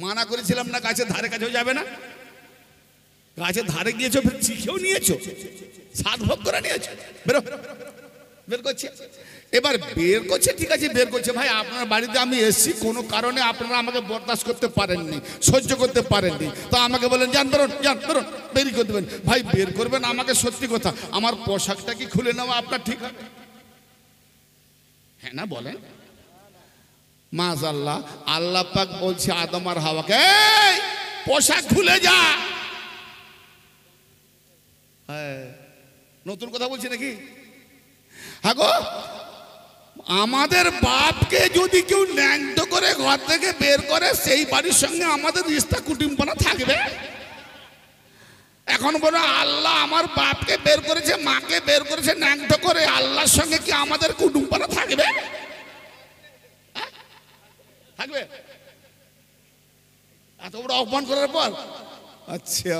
মানা করেছিলাম না গাছের ধারে কাছেও যাবে না? গাছের ধারে গিয়েছো, ফের চিখেও নিয়েছো, স্বাদ ভোগ করে নিয়েছো, বেরো। বের করছে, এবার বের করছে, ঠিক আছে বের করছে। ভাই আপনার বাড়িতে আমি এসেছি, কোনো কারণে আপনারা আমাকে বরদাস্ত করতে পারেননি, সহ্য করতে পারেননি, তো আমাকে বলেন যান বেরোন, যান বেরোন, বেরিয়ে করে দেবেন। ভাই বের করবেন আমাকে, সত্যি কথা, আমার পোশাকটা কি খুলে নেওয়া আপনার ঠিক হবে? হ্যাঁ না বলেন? মাশাআল্লাহ, আল্লাহ পাক বলছে আদম আর হাওয়াকে, এই পোশাক খুলে যা। হ্যাঁ, নতুন কথা বলছি নাকি? হ্যাঁ গো, আমাদের বাপকে যদি কেউ ন্যাংট করে ঘর থেকে বের করে, সেই বাড়ির সঙ্গে আমাদের রিস্তা কুটুম্বনা থাকবে? এখন বলো, আল্লাহ আমার বাপকে বের করেছে, মাকে বের করেছে ন্যাংট করে, আল্লাহর সঙ্গে কি আমাদের কুটুম্বনা থাকবে? থাকবে? এত বড় অপমান করার পর? আচ্ছা,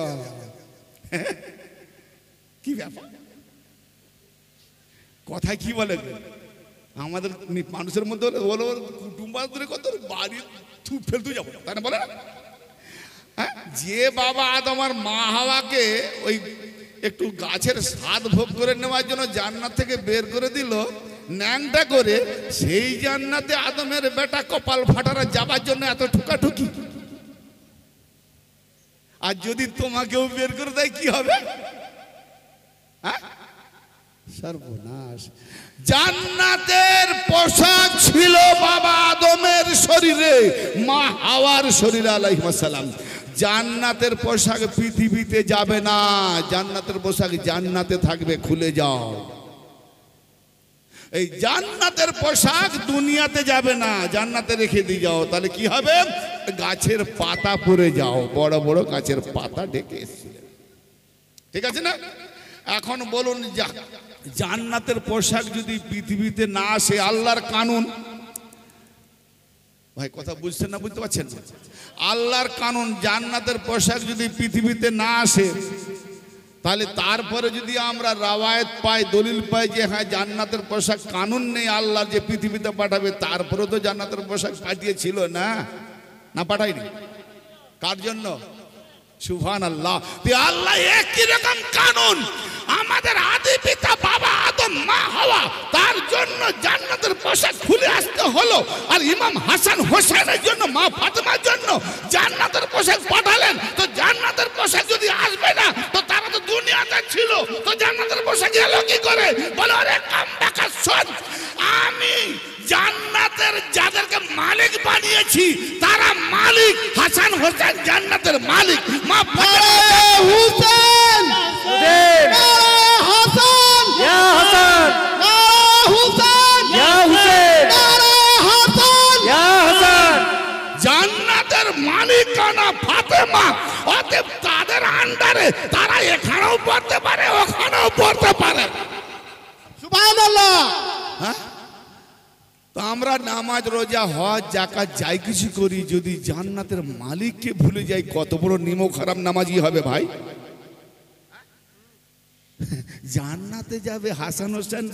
কি ব্যাপার? কথায় কি বলে আমাদের মানুষের মধ্যে বলো, কুটুম্বাদের কত বাড়ি ফেলতে যাবো, তাই না? বলে হ্যাঁ, যে বাবা আদম আর মা হাওয়াকে ওই একটু গাছের স্বাদ ভোগ করে নেওয়ার জন্য জান্নাত থেকে বের করে দিল ন্যাংটা করে, সেই জান্নাতে আদমের বেটা কপাল ফাটারা যাবার জন্য এত ঠুকাঠুকি। আর যদি তোমাকেও বের করে দেয় কি হবে? হ্যাঁ, সর্বনাশ। জান্নাতের পোশাক ছিল বাবা আদমের শরীরে, মা হাওয়ার শরীরে আলাইহিস সালাম। জান্নাতের পোশাক পৃথিবীতে যাবে না, জান্নাতের পোশাক জান্নাতে থাকবে। খুলে যাও, এই জান্নাতের পোশাক দুনিয়াতে যাবে না, জান্নাতে রেখে দিয়ে যাও। তাহলে কি হবে? গাছের পাতা পরে যাও, বড় বড় গাছের পাতা ঢেকে এসেছিল, ঠিক আছে না? এখন বলুন, জান্নাতের পোশাক যদি পৃথিবীতে না আসে, আল্লাহর কানুন, ভাই কথা বুঝছেন না, বুঝতে পারছেন? আল্লাহর কানুন, জান্নাতের পোশাক যদি পৃথিবীতে না আসে, তাহলে তারপরে যদি আমরা রাওয়ায়াত পাই, দলিল পাই যে হ্যাঁ জান্নাতের পোশাক কানুন নেই আল্লাহর যে পৃথিবীতে পাঠাবে, তারপরে তো জান্নাতের পোশাক পাঠিয়েছিল না? না পাঠায়নি? কার জন্য? সুবহানাল্লাহ। আল্লাহ একই রকম কানুন আমাদের আদি পিতা বাবা আদম মা হাওয়া, তার জন্য জান্নাতের পোশাক খুলে আসতে হলো। আর ইমাম হাসান হোসেনের জন্য, মা ফাতেমার জন্য জান্নাতের পোশাক পাঠালেন। তো জান্নাতের পোশাক যদি আসবে না, তো তারা তো দুনিয়াতে ছিল, তো জান্নাতের পোশাক এলো কি করে? বলো, আরে কামবাকা শোন, আমি জান্নাতের যাদেরকে মালিক বানিয়েছি তারা মালিক। হাসান হোসেন জান্নাতের মালিক। মা হুসেন, হাসান, ইয়া হাসান, হুসেন, ইয়া হুসেন, হাসান, ইয়া হাসান। জান্নাতের মালিকানা ফাতেমা, অতএব তাদের আন্ডারে তারা এখানেও পড়তে পারে, ওখানেও পড়তে পারে। সুবহানাল্লাহ। হ্যাঁ, তো আমরা নামাজ রোজা হজ যাকাত যাই কিছু করি, যদি জান্নাতের মালিককে ভুলে যাই, কত বড় নিমক হারাম নামাজি হবে ভাই। জান্নাতে যাবে, হাসান হোসেন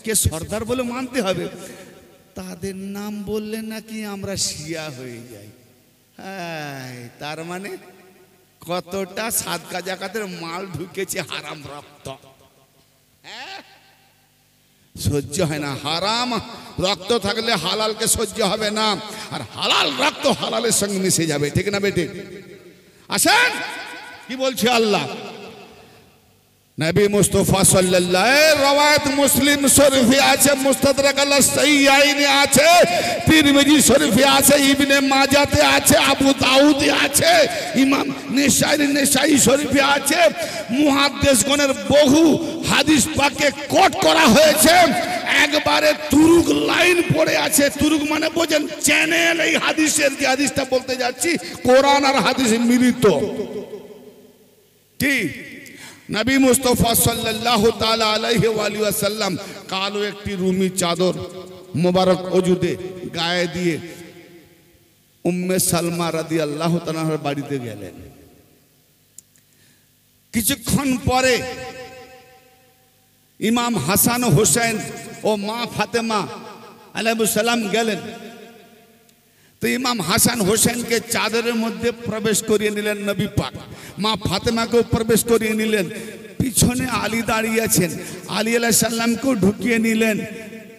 কে সর্দার বলে মানতে হবে, তাদের নাম বললে নাকি আমরা শিয়া হয়ে যাই। হ্যাঁ, তার মানে কতটা সাদকা জাকাতের মাল ঢুকেছে, হারাম রক্ত। হ্যাঁ, সহ্য হয় না। হারাম রক্ত থাকলে হালালকে সহ্য হবে না, আর হালাল রক্ত হালালের সঙ্গে মিশে যাবে, ঠিক না বেটে? আসেন, কি বলছে আল্লাহ? নবী মুস্তাফা সাল্লাল্লাহু আলাইহি রওয়ায়াত মুসলিম শরীফে আছে, মুস্তাদরাক আল সাহিহাইনে আছে, তিরমিজি শরীফে আছে, ইবনে মাজাতে আছে, আবু দাউদে আছে, ইমাম নেসাই শরীফে আছে। মুহাদ্দিসগণের বহু হাদিস পাকে কোট করা হয়েছে, একবারে তুরুক লাইন পড়ে আছে। তুরুক মানে বোঝেন চ্যানেল। এই হাদিসের যে হাদিসটা বলতে যাচ্ছি, কোরআন আর হাদিস মিলিত। ঠিক নবী মুস্তাফা সাল্লাল্লাহু তাআলা আলাইহি ওয়া সাল্লাম কালো একটি রুমি চাদর মোবারক ওজুদে গায়ে দিয়ে উম্মে সালমা রাদিয়াল্লাহু তাআলার বাড়িতে গেলেন। কিছুক্ষণ পরে ইমাম হাসান হোসেন ও মা ফাতেমা আলাইহিস সালাম গেলেন। তো ইমাম হাসান হোসেনকে চাদরের মধ্যে প্রবেশ করিয়ে নিলেন নবী পাক, মা ফাতেমাকেও প্রবেশ করিয়ে নিলেন। পিছনে আলী দাঁড়িয়ে আছেন, আলী আলাইহিস সালামকেও ঢুকিয়ে নিলেন,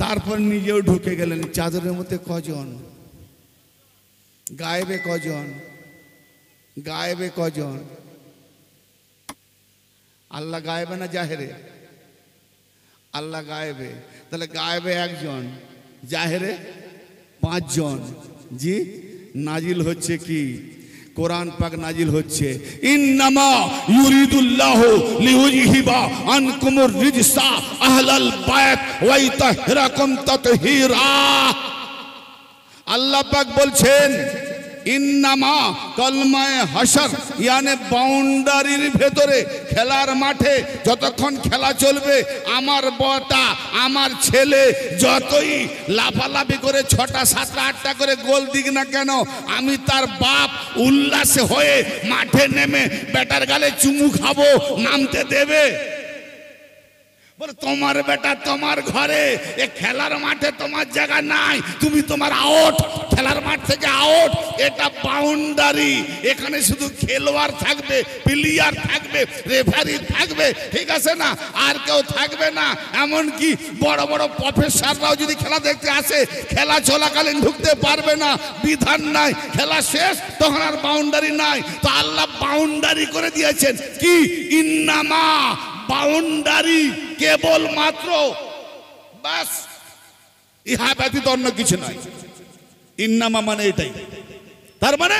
তারপর নিজেও ঢুকে গেলেন। চাদরের মধ্যে কজন? গায়েবে কজন? গায়েবে কজন? আল্লাহ গায়েবে না জাহেরে? আল্লাহ গায়েবে। তাহলে গায়েবে একজন, জাহেরে 5 জন। জি, নাজিল হচ্ছে কি? কোরআন পাক নাজিল হচ্ছে, ইন্নামা ইউরিদুল্লাহু লিইউযহিবা আনকুমুর রিজসা আহলাল বাইত ওয়া ইতাহহিরাকুম তাতহীরা। আল্লাহ পাক বলছেন ইন্নামা কলমায়ে হাসর, ইয়ানে বাউন্ডারির ভেতরে খেলার মাঠে যতক্ষণ খেলা চলবে, আমার বটা আমার ছেলে যতই লাফালাফি করে 6টা 7টা 8টা করে গোল দিক না কেন, আমি তার বাপ উল্লাসে হয়ে মাঠে নেমে বেটার গালে চুমু খাবো, নামতে দেবে? বলে তোমার বেটা তোমার ঘরে, এ খেলার মাঠে তোমার জায়গা নাই, তুমি তোমার আউট, খেলার মাঠ থেকে আউট। এটা বাউন্ডারি, এখানে শুধু খেলোয়াড় থাকবে, প্লেয়ার থাকবে, রেফারি থাকবে, ঠিক আছে না? আর কেউ থাকবে না। এমনকি বড় বড় প্রফেসররাও যদি খেলা দেখতে আসে, খেলা চলাকালীন ঢুকতে পারবে না, বিধান নাই। খেলা শেষ তখন আর বাউন্ডারি নাই। তো আল্লাহ বাউন্ডারি করে দিয়েছেন কি? ইন্নামা, বাউন্ডারি কেবল মাত্র, বাস, ইহা ব্যতীত অন্য কিছু নাই। ইন্নামা মানে এটাই। তার মানে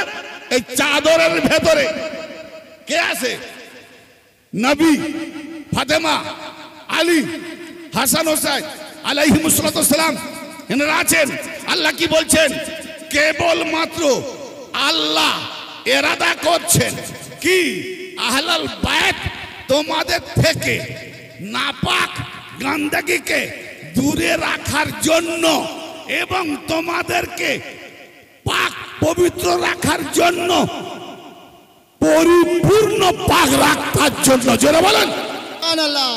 এই চাদরের ভেতরে কে আছে? নবী, ফাতেমা, আলী, হাসান হোসেন আলাইহিমুস সালাতু ওয়াস সালাম এনারা আছেন। আল্লাহ কি বলছেন? কেবল মাত্র আল্লাহ ইরাদা করছেন কি? আহলাল বাইত, তোমাদের থেকে নাপাক গান্দাগিকে দূরে রাখার জন্য এবং তোমাদেরকে পাক পবিত্র রাখার জন্য, পরিপূর্ণ পাক রাখার জন্য। জোরে বলেন সুবহানাল্লাহ।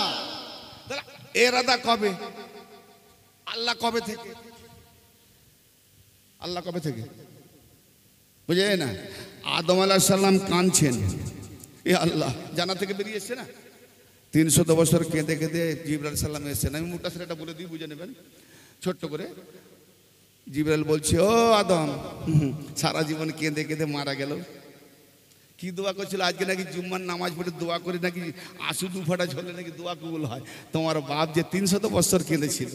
এরাদা কবে? আল্লাহ কবে থেকে? আল্লাহ কবে থেকে? বুঝে না? আদম আলাইহিস সালাম কাঁদছেন, এ আল্লাহ, জানা থেকে বেরিয়ে এসছে না, 300 বছর কেঁদে কেঁদে জিবরাইল সালাম এসেছেন। আমি মুখটা সেটা বলে দিই, বুঝে নেবেন ছোট্ট করে। জিবরাইল বলছে, ও আদম, সারা জীবন কেঁদে কেঁদে মারা গেল, কি দোয়া করছিল? আজকে নাকি জুম্মার নামাজ পড়ে দোয়া করে নাকি আঁসু দুফাটা ঝরলে নাকি দোয়া কবুল হয়। তোমার বাপ যে 300 বছর কেঁদেছিল।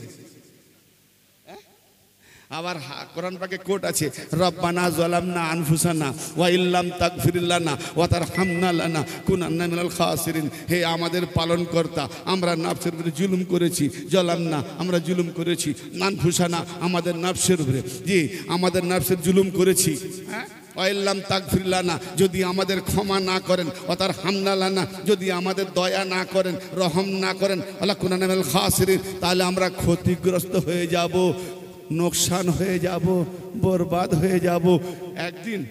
আবার কোরআন পাকে কোট আছে, রব্বানা যালামনা আনফুসানা ওয়া ইল্লাম তাগফির লানা ওয়া তারহামনা লানাকুনান্না মিনাল খাসিরিন। হে আমাদের পালনকর্তা, আমরা নফসের উপরে জুলুম করেছি, জালামনা, আমরা জুলুম করেছি, আনফুসানা, আমাদের নফসের উপরে, জি আমাদের নফসের জুলুম করেছি। হ্যাঁ, ওয়া ইল্লাম তাগফির লানা, যদি আমাদের ক্ষমা না করেন, ওয়া তারহামনা লানা, যদি আমাদের দয়া না করেন, রহম না করেন, লানাকুনান্না মিনাল খাসিরিন, তাহলে আমরা ক্ষতিগ্রস্ত হয়ে যাব, নোকসান হয়ে যাব, বরবাদ হয়ে যাব। একদিন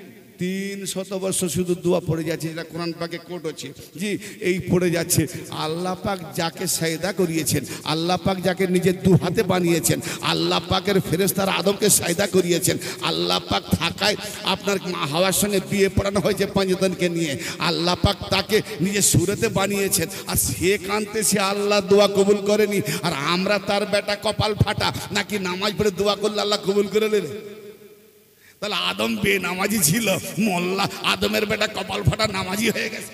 300 বছর শুধু দোয়া পড়ে যাচ্ছে, যেটা কোরআন পাকে কোট হচ্ছে, জি এই পড়ে যাচ্ছে। আল্লাহ পাক যাকে সায়দা করিয়েছেন, আল্লাহ পাক যাকে নিজের দু হাতে বানিয়েছেন, আল্লাহ পাকের ফেরেশতারা আদমকে সায়দা করিয়েছেন, আল্লাহ পাক থাকায় আপনার হাওয়ার সঙ্গে বিয়ে পড়ানো হয়েছে পাঁচজনকে নিয়ে, আল্লাহ পাক তাকে নিজের সুরেতে বানিয়েছেন, আর সে কাঁদতে, সে আল্লাহ দোয়া কবুল করেনি। আর আমরা তার বেটা কপাল ফাটা, নাকি নামাজ পড়ে দোয়া করলে আল্লাহ কবুল করে নেবে? তাহলে আদম বেনামাজি ছিল, মোল্লা আদমের বেটা কপাল ফাটা নামাজি হয়ে গেছে।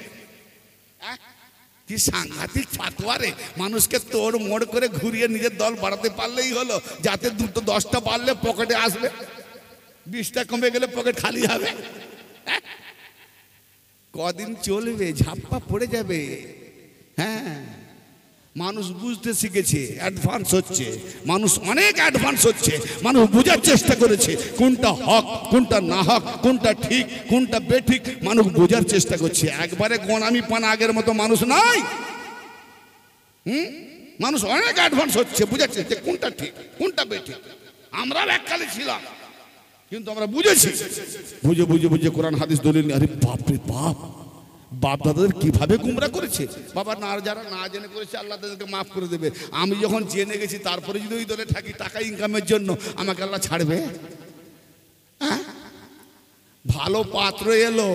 কি সাংঘাতিক ফাতোয়া রে! মানুষকে তোড় মোড় করে ঘুরিয়ে নিজের দল বাড়াতে পারলেই হলো, যাতে 2-10টা বাড়লে পকেটে আসবে, 20টা কমে গেলে পকেট খালি হবে। কদিন চলবে, ঝাপ্পা পড়ে যাবে। হ্যাঁ, মানুষ বুঝতে শিখেছে, অ্যাডভান্স হচ্ছে, মানুষ অনেক অ্যাডভান্স হচ্ছে, মানুষ বোঝার চেষ্টা করেছে কোনটা হক, কোনটা না হক, কোনটা ঠিক, কোনটা বেঠিক, মানুষ বোঝার চেষ্টা করছে। একবারে গোনামি পানা আগের মতো মানুষ নাই। মানুষ অনেক অ্যাডভান্স হচ্ছে, বোঝার চেষ্টা কোনটা ঠিক, কোনটা বেঠিক। আমরাও এককালে ছিলাম, কিন্তু আমরা বুঝেছি, বুঝে বুঝে বুঝে কোরআন হাদিস দলিল। আরে বাপরে বাপ, বাপ দাদাদের কিভাবে গুমরা করেছে। বাবা না, যারা না জেনে করেছে আল্লাহ তাদেরকে মাফ করে দেবে। আমি যখন জেনে গেছি, তারপরে যদি ওই দলে থাকি টাকা ইনকামের জন্য, আমাকে আল্লাহ ছাড়বে? হ্যাঁ, ভালো পাত্র এলো,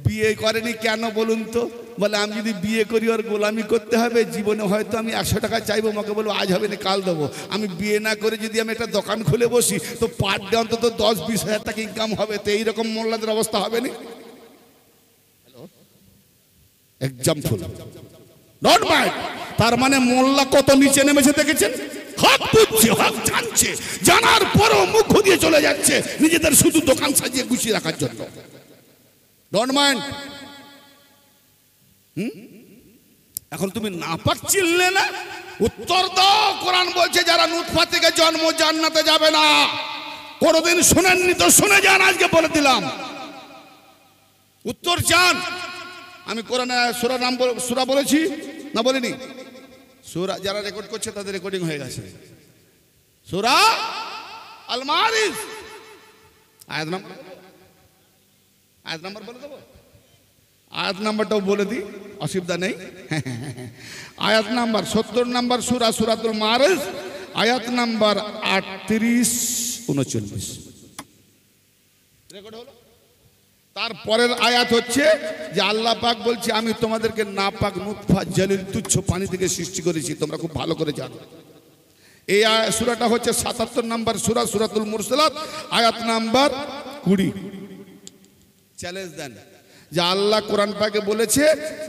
বিয়ে করেনি কেন বলুন তো? বলে আমি যদি বিয়ে করি ওর গোলামি করতে হবে, জীবনে হয়তো আমি 100 টাকা চাইবো, আমাকে বলবো আজ হবে না কাল দেবো। আমি বিয়ে না করে যদি আমি একটা দোকান খুলে বসি, তো পার ডে অন্তত 10-20 হাজার টাকা ইনকাম হবে। তো এইরকম মোল্লাদের অবস্থা হবে না? Example, not bad. তার মানে মোল্লা কত নিচে নেমেছে দেখেছেন? হক বুঝছে, হক জানছে, জানার পরও মুখ ঘুরিয়ে চলে যাচ্ছে নিজেদের শুধু দোকান সাজিয়ে গুছিয়ে রাখার জন্য। Don't mind. এখন তুমি নাপাক চিনলে না, উত্তর দাও। কোরআন বলছে যারা নুতফা থেকে জন্ম জান্নাতে যাবে না। কোনদিন শুনেননি তো শুনে যান, আজকে বলে দিলাম। উত্তর চান? আমি কোরআনে সূরা নাম সূরা বলেছি না বলিনি? সূরা যারা রেকর্ড করছে তাদের রেকর্ডিং হয়ে গেছে। সূরা আল মারিজ আয়াত নাম্বার বলে দেবো? আয়াত নাম্বারটাও বলে দিই, অসুবিধা নেই। আয়াত নাম্বার 70 নাম্বার সূরা, সূরাতুল মারিজ, আয়াত নাম্বার 38-39 রেকর্ড হলো। তারপরের আয়াত হচ্ছে যে আল্লাহ পাক বলছে আমি তোমাদেরকে নাপাক নুতফা জলিল তুচ্ছ পানি থেকে সৃষ্টি করেছি, তোমরা খুব ভালো করে জানো। এই সূরাটা হচ্ছে 77 নাম্বার সূরা, সূরাতুল মুরসালাত, আয়াত নাম্বার 20। চ্যালেঞ্জ দেন যে আল্লাহ কোরআন পাকে বলেছে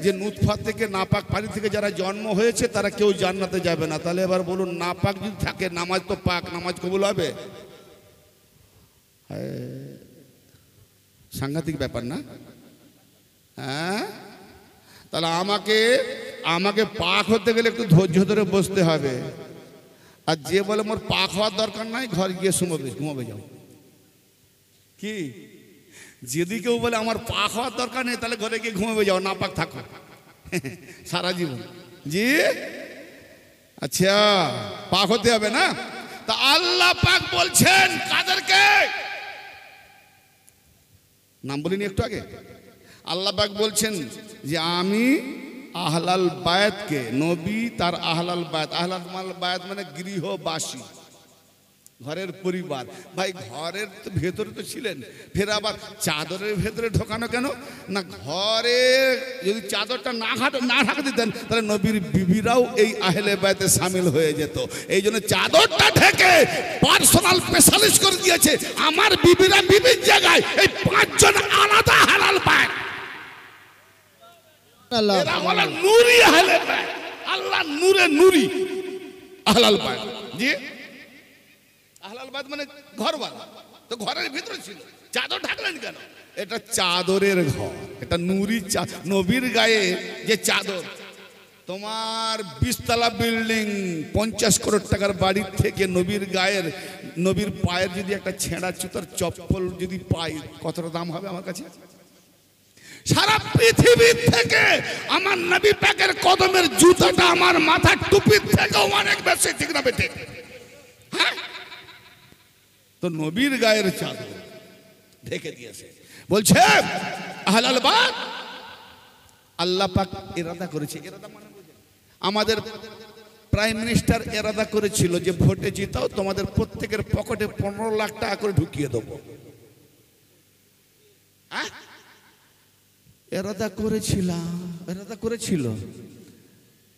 যে নুতফা থেকে নাপাক পানি থেকে যারা জন্ম হয়েছে তারা কেউ জান্নাতে যাবে না। তাহলে এবার বলুন, নাপাক যদি থাকে নামাজ তো পাক, নামাজ কবুল হবে? সাংঘাতিক ব্যাপার না? হ্যাঁ, তাহলে আমাকে পাক হতে গেলে একটু ধৈর্য ধরে বসতে হবে। আর যে বলে মোর পাক হওয়ার দরকার নাই, ঘর গিয়ে ঘুমাবে যাও। কি যদি কেউ বলে আমার পাক হওয়ার দরকার নেই, তাহলে ঘরে গিয়ে ঘুমাবে যাও, না পাক থাকো সারা জীবন। জি আচ্ছা, পাক হতে হবে না? তা আল্লাহ পাক বলছেন কাদেরকে? নাম বলিনি একটু আগে? আল্লাহ পাক বলছেন যে আমি আহলাল বায়াতকে, নবী তার আহলাল বায়াত, আহলাল বায়াত মানে গৃহবাসী, ঘরের পরিবার। ভাই ঘরের তো ভেতরে তো ছিলেন, ফের আবার চাদরের ভেতরে ঢোকানো কেন? না ঘরে যদি চাদরটা না ঢাকা দিতেন তাহলে নবীর বিবিরাও এই আহলে বায়াতে শামিল হয়ে যেত। এই জন্য চাদরটা ঢেকে পার্সোনাল স্পেশালিস্ট করে দিয়েছে। আমার বিবিরা বিবির জায়গায় এই 5 জন আলাদা হালাল বায়াত। এরা হলো নূরি আহলে বায়াত, আল্লাহ নূরে নূরি আহলাল বায়াত। জি, আহলাল বায়াত মানে ঘরওয়ালা, তো ঘরের ভিতরে ছিল, চাদর ঢাকলেন কেন? এটা চাদরের ঘর, এটা নূরি নবীর গায়ে যে চাদর। তোমার 20 তলা বিল্ডিং, 50 কোটি টাকার বাড়ি থেকে নবীর গায়ের, নবীর পায়ের যদি একটা ছেঁড়া জুতার চপ্পল যদি পাই, কতটা দাম হবে আমার কাছে? সারা পৃথিবী থেকে আমার নবী পাকের কদমের জুতাটা আমার মাথার টুপির থেকেও অনেক বেশি, ঠিক না বেটে? হ্যাঁ, তো নবীর গায়ের চাদর ঢেকে দিয়েছে। বলছে আহলাল বায়াত আল্লাহ পাক ইরাদা করেছে। ইরাদা মানে আমাদের প্রাইম মিনিস্টার ইরাদা করেছিল যে ভোটে জিতাও তোমাদের প্রত্যেকের পকেটে 15 লাখ টাকা করে ঢুকিয়ে দেবো। হ্যাঁ, ইরাদা করেছিল,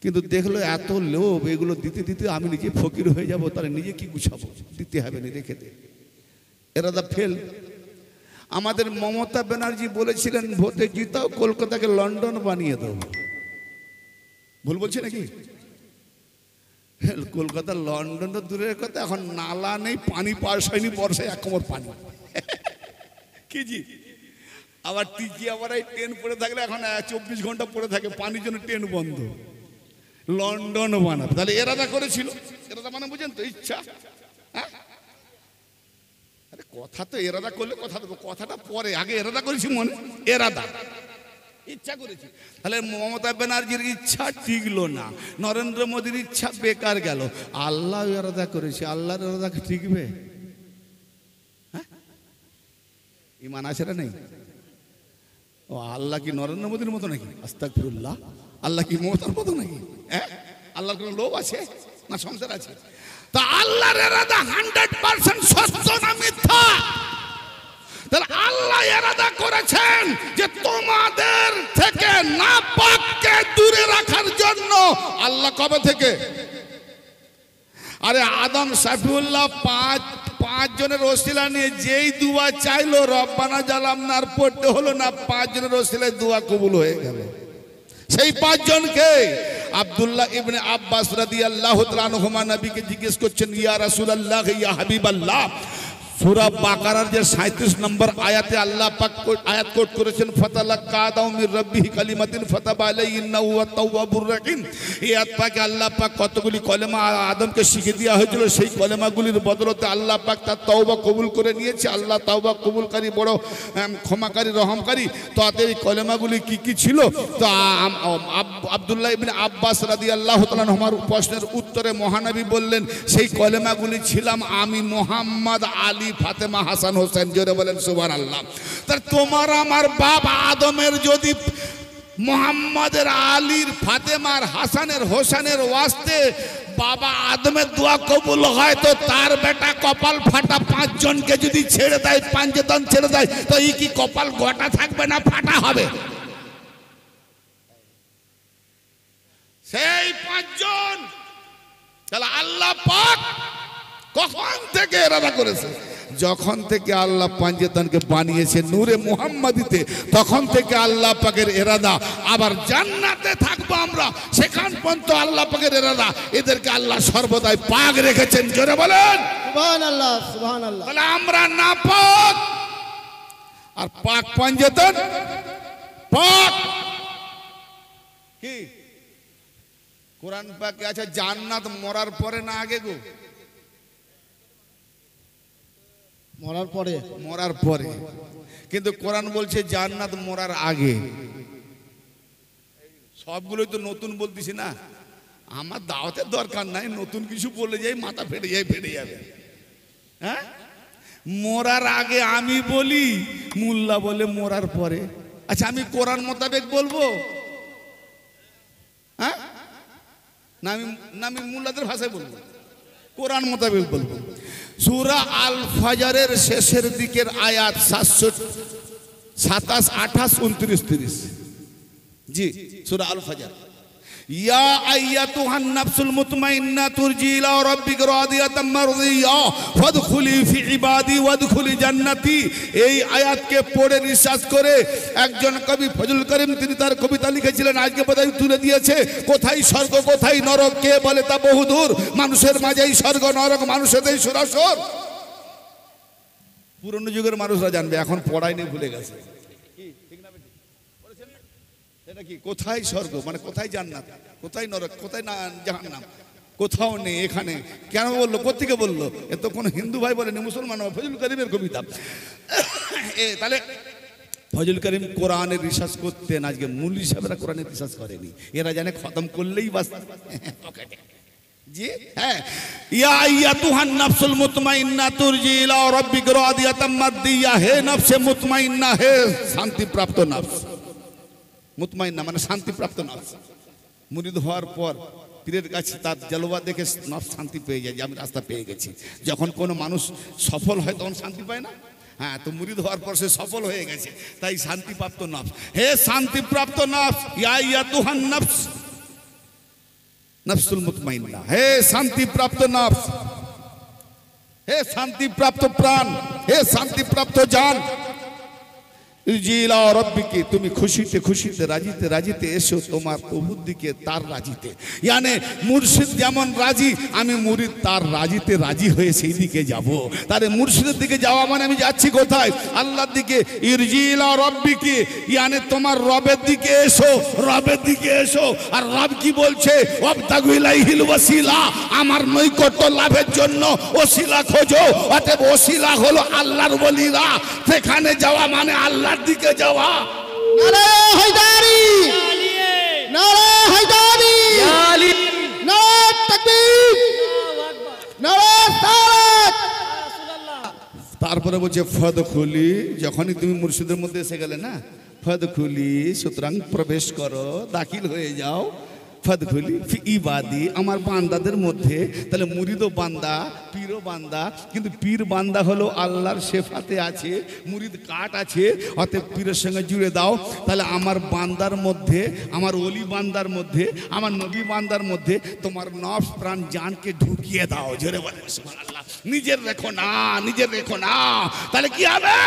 কিন্তু দেখলো এত লোভ, এগুলো দিতে দিতে আমি নিজে ফকির হয়ে যাব, তাহলে নিজে কি গুছাবো, দিতে হবে না, রেখে দে। ইরাদা ফেল। আমাদের মমতা ব্যানার্জি বলেছিলেন ভোটে জিতাও কলকাতাকে লন্ডন বানিয়ে দেবো। ভুল বলছি নাকি? কলকাতা লন্ডন তো দূরের কথা, এখন নালা নেই, পানি পাস হয়নি, বর্ষায় 1 কোমর পানি। কি জি, আবার টিকি আবার এই ট্রেন পড়ে থাকলে এখন 24 ঘন্টা পড়ে থাকে, পানির জন্য ট্রেন বন্ধ। লন্ডন বানাবে, তাহলে এরাদা করেছিল। এরাদা মানে বুঝেন তো, ইচ্ছা। হ্যাঁ, আরে কথা তো এরাদা করলে কথা দেবো, কথাটা পরে, আগে এরাদা করেছি মনে, এরাদা ইচ্ছা করেছি। তাহলে মমতা ব্যানার্জির ইচ্ছা টিকলো না, নরেন্দ্র মোদীর ইচ্ছা বেকার গেল, আল্লাহ এরাদা করেছে, আল্লাহর এরাদা টিকবে? হ্যাঁ, ইমান আছে না নেই? ও আল্লাহ কি নরেন্দ্র মোদীর মতো নাকি? আস্তাগফিরুল্লাহ। আল্লাহ কি মমতার মতো নাকি? হ্যাঁ, আল্লাহর কোনো লোভ আছে না সংসার আছে? তা আল্লাহর ইরাদা 100% সত্য না মিথ্যা? তাহলে আল্লাহ ইরাদা করেছেন যে তোমাদের থেকে নাপাককে দূরে রাখার জন্য। আল্লাহ কবে থেকে? আরে আদম সাফিউল্লাহ 5 জনের ওসিলা নিয়ে যেই দুয়া চাইলো রব্বানা জালামনার পড়তে হলো না, 5 জনের ওসিলায় দুয়া কবুল হয়ে গেল। সেই 5 জনকে আব্দুল্লাহ ইবনে আব্বাস রাদিয়াল্লাহু তাআলা আনহুমা নবীকে জিজ্ঞেস করছেন, ইয়া রাসূলুল্লাহ, ইয়া হাবিবাল্লাহ, সূরা বাকারার যে 37 নম্বর আয়াতে আল্লাহ পাক আয়াত কোট করেছেন ফাতালাক্কা আদম মির রাব্বিহি কালিমাতিন ফাতাবা আলাইহি ইন্নাহু ওয়াত তাওয়াবুর রহিম। এই আয়াত পাকে আল্লাহ পাক কতগুলি কলেমা আদমকে শিখিয়ে দেওয়া হয়েছিল, সেই কলেমাগুলির বদলতে আল্লাহ পাক তার তওবা কবুল করে নিয়েছে। আল্লাহ তওবা কবুলকারী, বড় ক্ষমাকারী, রহমকারী। তো এই কলেমাগুলি কি কি ছিল? তো আব্দুল্লাহ ইবনে আব্বাস রাদিয়াল্লাহু তাআলা আমার প্রশ্নের উত্তরে মহানবী বললেন, সেই কলেমাগুলি ছিলাম আমি, মোহাম্মদ, আলী, ফাতেমা, হাসান, হোসেন। জোরে বলেন সুবহানাল্লাহ। তার তোমার আমার বাপ আদমের যদি মোহাম্মদের, আলীর, ফাতেমার, হাসানের, হোসেনের ওয়াস্তে বাবা আদমের দোয়া কবুল হয়, তো তার বেটা কপাল ফাটা 5 জনকে যদি ছেড়ে দেয়, পাঞ্জেতন ছেড়ে দেয়, তো এই কি কপাল গোটা থাকবে না ফাটা হবে? সেই 5 জন তাহলে আল্লাহ পাক কখন থেকে এরাদা করেছে? যখন থেকে আল্লাহ পাঞ্জেতনকে বানিয়েছে নূরে মুহাম্মাদিতে, তখন থেকে আল্লাহ পাকের এরাদা। আবার জান্নাতে থাকবো আমরা, সেখান পর্যন্ত আল্লাহ পাকের এরাদা। এদেরকে আল্লাহ সর্বদাই পাক রেখেছেন। জোরে বলেন সুবহানাল্লাহ, সুবহানাল্লাহ। তাহলে আমরা না পাক আর পাক পাঞ্জেতন পাক। কি কোরআন পাকে আছে জান্নাত মরার পরে না আগে গো? মরার পরে। মরার পরে। কিন্তু কোরআন বলছে জান্নাত মরার আগে। সবগুলোই তো নতুন বলতেছি না, আমার দাওয়াতের দরকার নাই, নতুন কিছু বলে যাই মাথা ফেটে যাবে। হ্যাঁ, মরার আগে আমি বলি, মোল্লা বলে মরার পরে। আচ্ছা, আমি কোরআন মোতাবেক বলবো? হ্যাঁ, না আমি মোল্লাদের ভাষায় বলবো, কোরআন মোতাবেক বলবো। সূরা আল ফাজরের শেষের দিকের আয়াত 27, 28, 29, 30। জি, সূরা আল ফাজর। ইয়া আইয়াতুহান নাফসুল মুতমাইন্না তুরজি ইলা রাব্বিকা রাদিয়াতাম মারদিয়া ফাদখুলি ফি ইবাদি ওয়াদখুলি জান্নাতি। এই আয়াতকে পড়ে রিসার্চ করে একজন কবি ফজলুল করিম তিনি তার কবিতা লিখেছিলেন, আজকে বোধহয় তুলে দিয়েছে। কোথায় স্বর্গ কোথায় নরক কে বলে তা বহুদূর, মানুষের মাঝেই স্বর্গ নরক, মানুষেরই সুরাসর। পুরনো যুগের মানুষরা জানবে, এখন পড়ায়নি, ভুলে গেছে। এটা কি কোথায় স্বর্গ মানে কোথায় জান্নাত, কোথায় নরক, কোথায় না জাহান্নাম, কোথাও নেই এখানে। কেন বললো, কোত্থেকে বললো? এ তো কোনো হিন্দু ভাই বলেনি, মুসলমান, ফজলুল করিমের কবিতা। তাহলে ফজলুল করিম কোরআনের রিসার্চ করতেন, আজকে মুল্লি সাহেবরা কোরআনের রিসার্চ করেনি। এরা জানে খতম করলেই বাস। জি হ্যাঁ, ইয়া আইয়াতুহান নাফসুল মুতমাইন্না তুরজি ইলা রাব্বিকা রাদিয়াতাম মারদিয়া। হে নফসে মুতমাইন্না, হে শান্তিপ্রাপ্ত নফস। মুতমাইন্না মানে শান্তিপ্রাপ্ত নফস। মুরিদ হওয়ার পর পীরের কাছে তার জলওয়া দেখে নফস শান্তি পেয়ে যায় যে আমি রাস্তা পেয়ে গেছি। যখন কোনো মানুষ সফল হয় তখন শান্তি পায় না? হ্যাঁ, তো মুরিদ হওয়ার পর সে সফল হয়ে গেছে, তাই শান্তিপ্রাপ্ত নফস। হে শান্তিপ্রাপ্ত নফস, ইয়া আইয়াতুহান নফস নফসুল মুতমাইন্না, হে শান্তিপ্রাপ্ত নফস, হে শান্তিপ্রাপ্ত প্রাণ, হে শান্তিপ্রাপ্ত জান, ইরজিলা রাব্বিকি, তুমি খুশিতে খুশিতে রাজিতে রাজিতে এসো তোমার প্রভুর দিকে, তার রাজিতে। ইয়ানে মুর্শিদ যেমন রাজি, আমি মুরিদ তার রাজিতে রাজি হয়ে সেই দিকে যাব। তাহলে মুর্শিদের দিকে যাওয়া মানে আমি যাচ্ছি কোথায়? আল্লাহর দিকে। ইরজিলা রাব্বিকি, ইয়ানে তোমার রবের দিকে এসো, রবের দিকে এসো। আর রব কি বলছে? ওয়াবতাগু ইলাইহিল ওয়াসিলা, আমার নৈকট্য লাভের জন্য ওসিলা খোঁজো। অতএব ওসিলা হলো আল্লাহর ওলিরা, সেখানে যাওয়া মানে আল্লাহ দিকে যাওয়া। নারে হায়দারি, নারে হায়দারি, নারে তাকবীর, নারে সালাত। তারপরে বলছে ফাদখুলি, যখনই তুমি মুর্শিদের মধ্যে এসে গেলে না, ফাদখুলি, সুতরাং প্রবেশ করো, দাখিল হয়ে যাও। ফাদখুলি ফি ইবাদি, আমার বান্দাদের মধ্যে। তাহলে মুরিদও বান্দা, পীরও বান্দা, কিন্তু পীর বান্দা হলো আল্লাহর শেফাতে আছে, মুরিদ কাট আছে, অতএব পীরের সঙ্গে জুড়ে দাও। তাহলে আমার বান্দার মধ্যে, আমার ওলি বান্দার মধ্যে, আমার নবী বান্দার মধ্যে তোমার নফস প্রাণ জানকে ঢুকিয়ে দাও। জোরে বলেন সুবহানাল্লাহ। নিজের রেখো না, নিজের রেখো না। তাহলে কি হবে?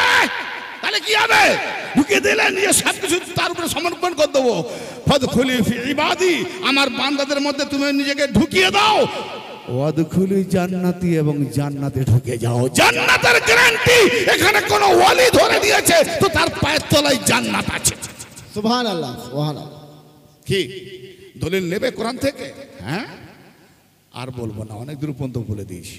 তাহলে কি হবে? ঢুকিয়ে দিলে নিজে সব কিছু তার উপরে সমর্পণ করে দেবো। ফাদখুলি ফি ইবাদি, আমার বান্দাদের মধ্যে তুমি নিজেকে ঢুকিয়ে দাও। ওয়াদখুলি জান্নাতি এবং জান্নাতে ঢুকে যাও। জান্নাতের গ্যারান্টি এখানে কোন ওয়ালি ধরে দিয়েছে তো তার পায়ের তলায় জান্নাত আছে। সুবহানাল্লাহ সুবহানাল্লাহ। কি দলিল নেবে কোরআন থেকে? হ্যাঁ, আর বলবো না, অনেক দূর পর্যন্ত বলে দিয়েছি।